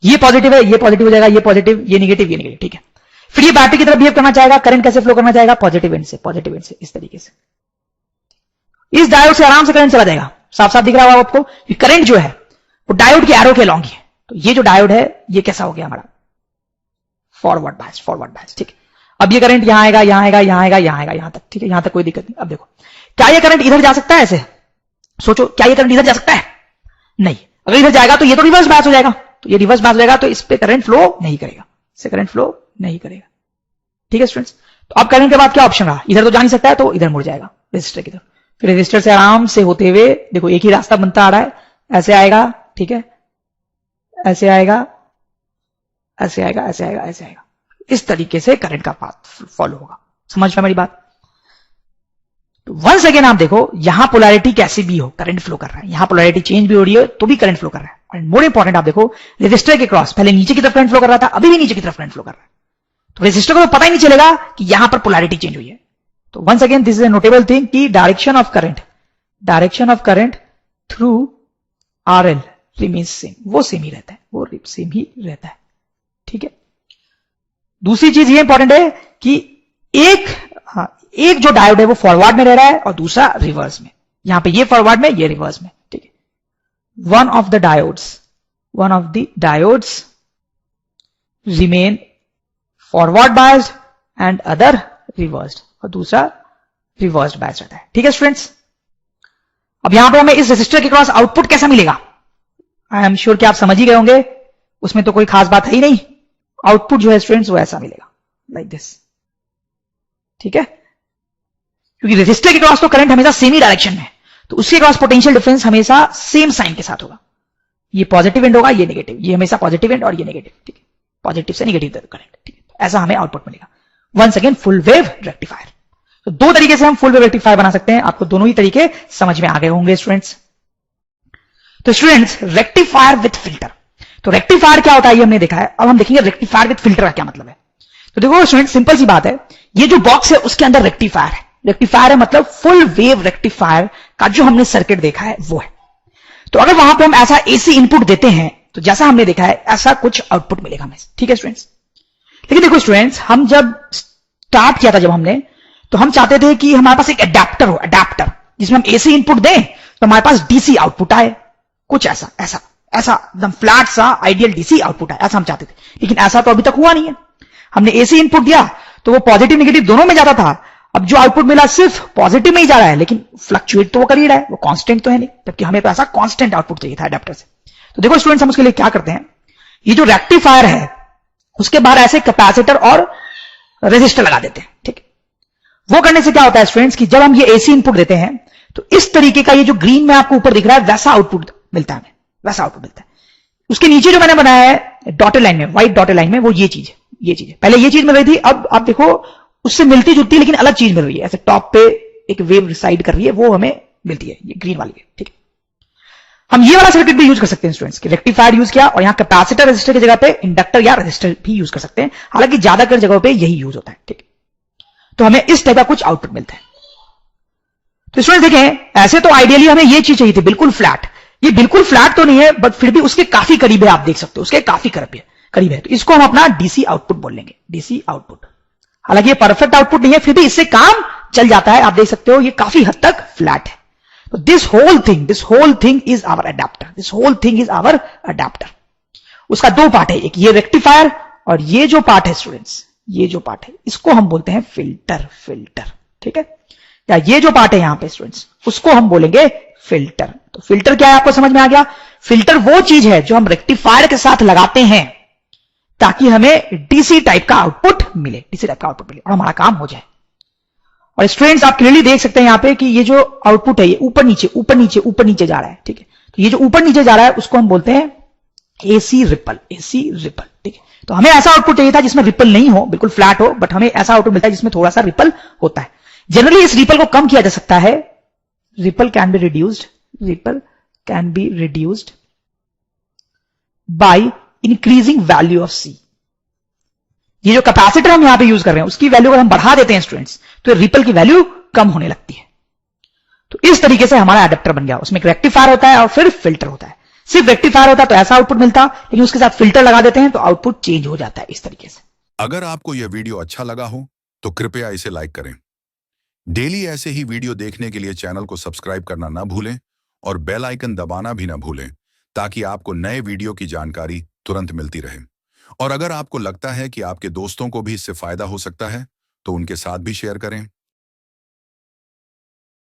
Speaker 1: ये पॉजिटिव है, ये पॉजिटिव हो जाएगा, ये पॉजिटिव, ये नेगेटिव, ये नेगेटिव, ठीक है। फिर ये बैटरी की तरफ बिहेव करना चाहेगा, करंट कैसे फ्लो करना चाहेगा, पॉजिटिव एंड से, इस तरीके से, इस डायोड से आराम से करंट चला जाएगा, साफ साफ दिख रहा होगा आपको, कि करंट जो है वो डायोड के एरो के लॉन्ग है, तो ये जो डायोड है ये कैसा हो गया हमारा, फॉरवर्ड बायस, ठीक है। अब ये करंट यहां आएगा, यहां आएगा, यहां आएगा, यहां आएगा, यहां तक, ठीक है, यहां तक कोई दिक्कत नहीं। अब देखो क्या ये करंट इधर जा सकता है, ऐसे सोचो, क्या ये करंट इधर जा सकता है, नहीं, अगर इधर जाएगा तो ये तो रिवर्स बायस हो जाएगा, तो ये रिवर्स बायस हो जाएगा, तो इस पे करंट फ्लो नहीं करेगा, इससे करंट फ्लो नहीं करेगा, ठीक है स्टूडेंट्स। तो अब करंट के बाद क्या ऑप्शन रहा, इधर तो जा नहीं सकता है, तो इधर मुड़ जाएगा रेजिस्टर की तरफ, फिर रेजिस्टर से आराम से होते हुए देखो एक ही रास्ता बनता आ रहा है, ऐसे आएगा, ठीक है, ऐसे आएगा, ऐसे आएगा, ऐसे आएगा, ऐसे आएगा। इस तरीके से करंट का पाथ फॉलो होगा। समझ में मेरी बात? तो वंस अगेन आप देखो, यहां पोलैरिटी कैसे भी हो, करंट फ्लो कर रहा है। यहां पोलैरिटी चेंज भी हो रही है तो भी करंट फ्लो कर रहा है। और मोर इंपॉर्टेंट आप देखो, रेजिस्टर के क्रॉस पहले नीचे की तरफ करंट फ्लो कर रहा था, अभी भी नीचे की तरफ करंट फ्लो कर रहा है। तो रेजिस्टर को तो पता ही नहीं चलेगा कि यहां पर पोलैरिटी चेंज हुई है। तो once again this is a notable thing कि direction of current through RL remains same, वो सेम ही रहता है, वो सेम ही रहता है। ठीक है। दूसरी चीज ये इंपॉर्टेंट है कि एक जो डायोड है वो फॉरवर्ड में रह रहा है और दूसरा रिवर्स में। यहां पे ये फॉरवर्ड में, ये रिवर्स में। ठीक है। One of the diodes remain forward biased and other reversed, और दूसरा रिवर्स्ड बायस्ड रहता है। ठीक है स्टूडेंट्स। अब यहां पे हमें इस रेजिस्टर के क्रॉस आउटपुट कैसा मिलेगा? आई एम श्योर कि आप समझ ही गए होंगे, उसमें तो कोई खास बात है ही नहीं। आउटपुट जो है स्टूडेंट्स वो ऐसा मिलेगा, लाइक दिस। ठीक है। क्योंकि रेजिस्टर के क्रॉस तो करंट हमेशा सेम ही डायरेक्शन में, तो उसके क्रॉस पोटेंशियल डिफरेंस हमेशा सेम साइन के साथ होगा। ये पॉजिटिव एंड होगा, ये नेगेटिव, ये हमेशा पॉजिटिव एंड और ये नेगेटिव। ठीक है। पॉजिटिव से नेगेटिव करंट। ठीक है। ऐसा हमें आउटपुट मिलेगा। Once again full wave rectifier. तो दो तरीके से हम फुल वेव रेक्टिफायर बना सकते हैं। आपको दोनों ही तरीके समझ में आ गए होंगे स्टूडेंट्स। तो स्टूडेंट्स, रेक्टिफायर विथ फिल्टर। तो रेक्टिफायर क्या होता है ये हमने देखा है। अब हम देखेंगे रेक्टिफायर विथ फिल्टर का क्या मतलब है। तो देखो स्टूडेंट, सिंपल सी बात है, ये जो बॉक्स है उसके अंदर रेक्टिफायर है। रेक्टिफायर है मतलब फुल वेव रेक्टिफायर का जो हमने सर्किट देखा है वो है। तो अगर वहां पे हम ऐसा एसी इनपुट देते हैं तो जैसा हमने देखा है ऐसा कुछ आउटपुट मिलेगा हमें। ठीक है स्टूडेंट्स। लेकिन देखो स्टूडेंट्स, हम जब स्टार्ट किया था जब हमने, तो हम चाहते थे कि हमारे पास एक अडेप्टर हो, अडेप्टर जिसमें हम एसी इनपुट दें तो हमारे पास डीसी आउटपुट आए। कुछ ऐसा ऐसा ऐसा एकदम फ्लैट सा आइडियल डीसी आउटपुट आए, ऐसा हम चाहते थे। लेकिन ऐसा तो अभी तक हुआ नहीं है। हमने एसी इनपुट दिया तो वो पॉजिटिव नेगेटिव दोनों में जाता था। अब जो आउटपुट मिला सिर्फ पॉजिटिव में ही जा रहा है, लेकिन फ्लक्चुएट तो वो कर ही रहा है, वो कांस्टेंट तो है नहीं, जबकि हमें तो ऐसा कांस्टेंट आउटपुट चाहिए था अडेप्टर से। तो देखो स्टूडेंट्स, हम उसके लिए क्या करते हैं, ये जो रेक्टिफायर है उसके बाहर ऐसे कैपेसिटर और रेजिस्टर लगा देते हैं। ठीक है। वो करने से क्या होता है स्टूडेंट्स कि जब हम ये एसी इनपुट देते हैं तो इस तरीके का ये जो ग्रीन में आपको ऊपर दिख रहा है वैसा आउटपुट मिलता है हमें, वैसा आउटपुट मिलता है। उसके नीचे जो मैंने बनाया है डॉटेड लाइन में, व्हाइट डॉटेड लाइन में, वो ये चीज है। पहले ये चीज मिल रही थी, अब आप देखो उससे मिलती जुलती लेकिन अलग चीज मिल रही है। ऐसे टॉप पे एक वेव रिसाइड कर रही है, वो हमें मिलती है, ये ग्रीन वाली वेव। ठीक है। हम ये वाला सर्किट भी यूज कर सकते हैं स्टूडेंट्स, कि रेक्टिफायर यूज किया और यहां कैपेसिटर रेजिस्टर की जगह पे इंडक्टर या रेजिस्टर भी यूज कर सकते हैं। हालांकि ज्यादातर जगहों पे यही यूज होता है। ठीक है। तो हमें इस टाइप का कुछ आउटपुट मिलता है। तो स्टूडेंट्स देखें, ऐसे तो आइडियली हमें ये चीज चाहिए थी बिल्कुल फ्लैट। ये बिल्कुल फ्लैट तो नहीं है, बट फिर भी उसके काफी करीब है, आप देख सकते हो उसके काफी करीब है। तो इसको हम अपना डीसी आउटपुट बोल लेंगे, डीसी आउटपुट। हालांकि ये परफेक्ट आउटपुट नहीं है, फिर भी इससे काम चल जाता है। आप देख सकते हो ये काफी हद तक फ्लैट है। तो this whole thing is our adapter. उसका दो पार्ट है, एक ये रेक्टिफायर और ये जो पार्ट है स्टूडेंट्स, ये जो पार्ट है इसको हम बोलते हैं फिल्टर। ठीक है। या ये जो पार्ट है यहां पे स्टूडेंट्स, उसको हम बोलेंगे फिल्टर। तो फिल्टर क्या है आपको समझ में आ गया। फिल्टर वो चीज है जो हम रेक्टिफायर के साथ लगाते हैं ताकि हमें डीसी टाइप का आउटपुट मिले, और हमारा काम हो जाए। और स्टूडेंट्स, आप क्लियरली देख सकते हैं यहां पे कि ये जो आउटपुट है ये ऊपर नीचे जा रहा है। ठीक है। तो ये जो ऊपर नीचे जा रहा है उसको हम बोलते हैं एसी रिपल। ठीक है। तो हमें ऐसा आउटपुट चाहिए था जिसमें रिपल नहीं हो, बिल्कुल फ्लैट हो, बट हमें ऐसा आउटपुट मिलता है जिसमें थोड़ा सा रिपल होता है। जनरली इस रिपल को कम किया जा सकता है। Ripple can be reduced by increasing value of C. ये जो कैपेसिटर हम यहां पे यूज कर रहे हैं उसकी वैल्यू अगर हम बढ़ा देते हैं स्टूडेंट्स तो रिपल की वैल्यू कम होने लगती है। तो इस तरीके से हमारा एडेप्टर बन गया। उसमें एक रेक्टिफायर होता है और फिर फिल्टर होता है। सिर्फ रेक्टिफायर होता तो ऐसा आउटपुट मिलता, लेकिन उसके साथ फिल्टर लगा देते हैं तो आउटपुट चेंज हो जाता है इस तरीके से।
Speaker 2: अगर आपको यह वीडियो अच्छा लगा हो तो कृपया इसे लाइक करें। डेली ऐसे ही वीडियो देखने के लिए चैनल को सब्सक्राइब करना ना भूलें और बेल आइकन दबाना भी ना भूलें, ताकि आपको नए वीडियो की जानकारी तुरंत मिलती रहे। और अगर आपको लगता है कि आपके दोस्तों को भी इससे फायदा हो सकता है तो उनके साथ भी शेयर करें।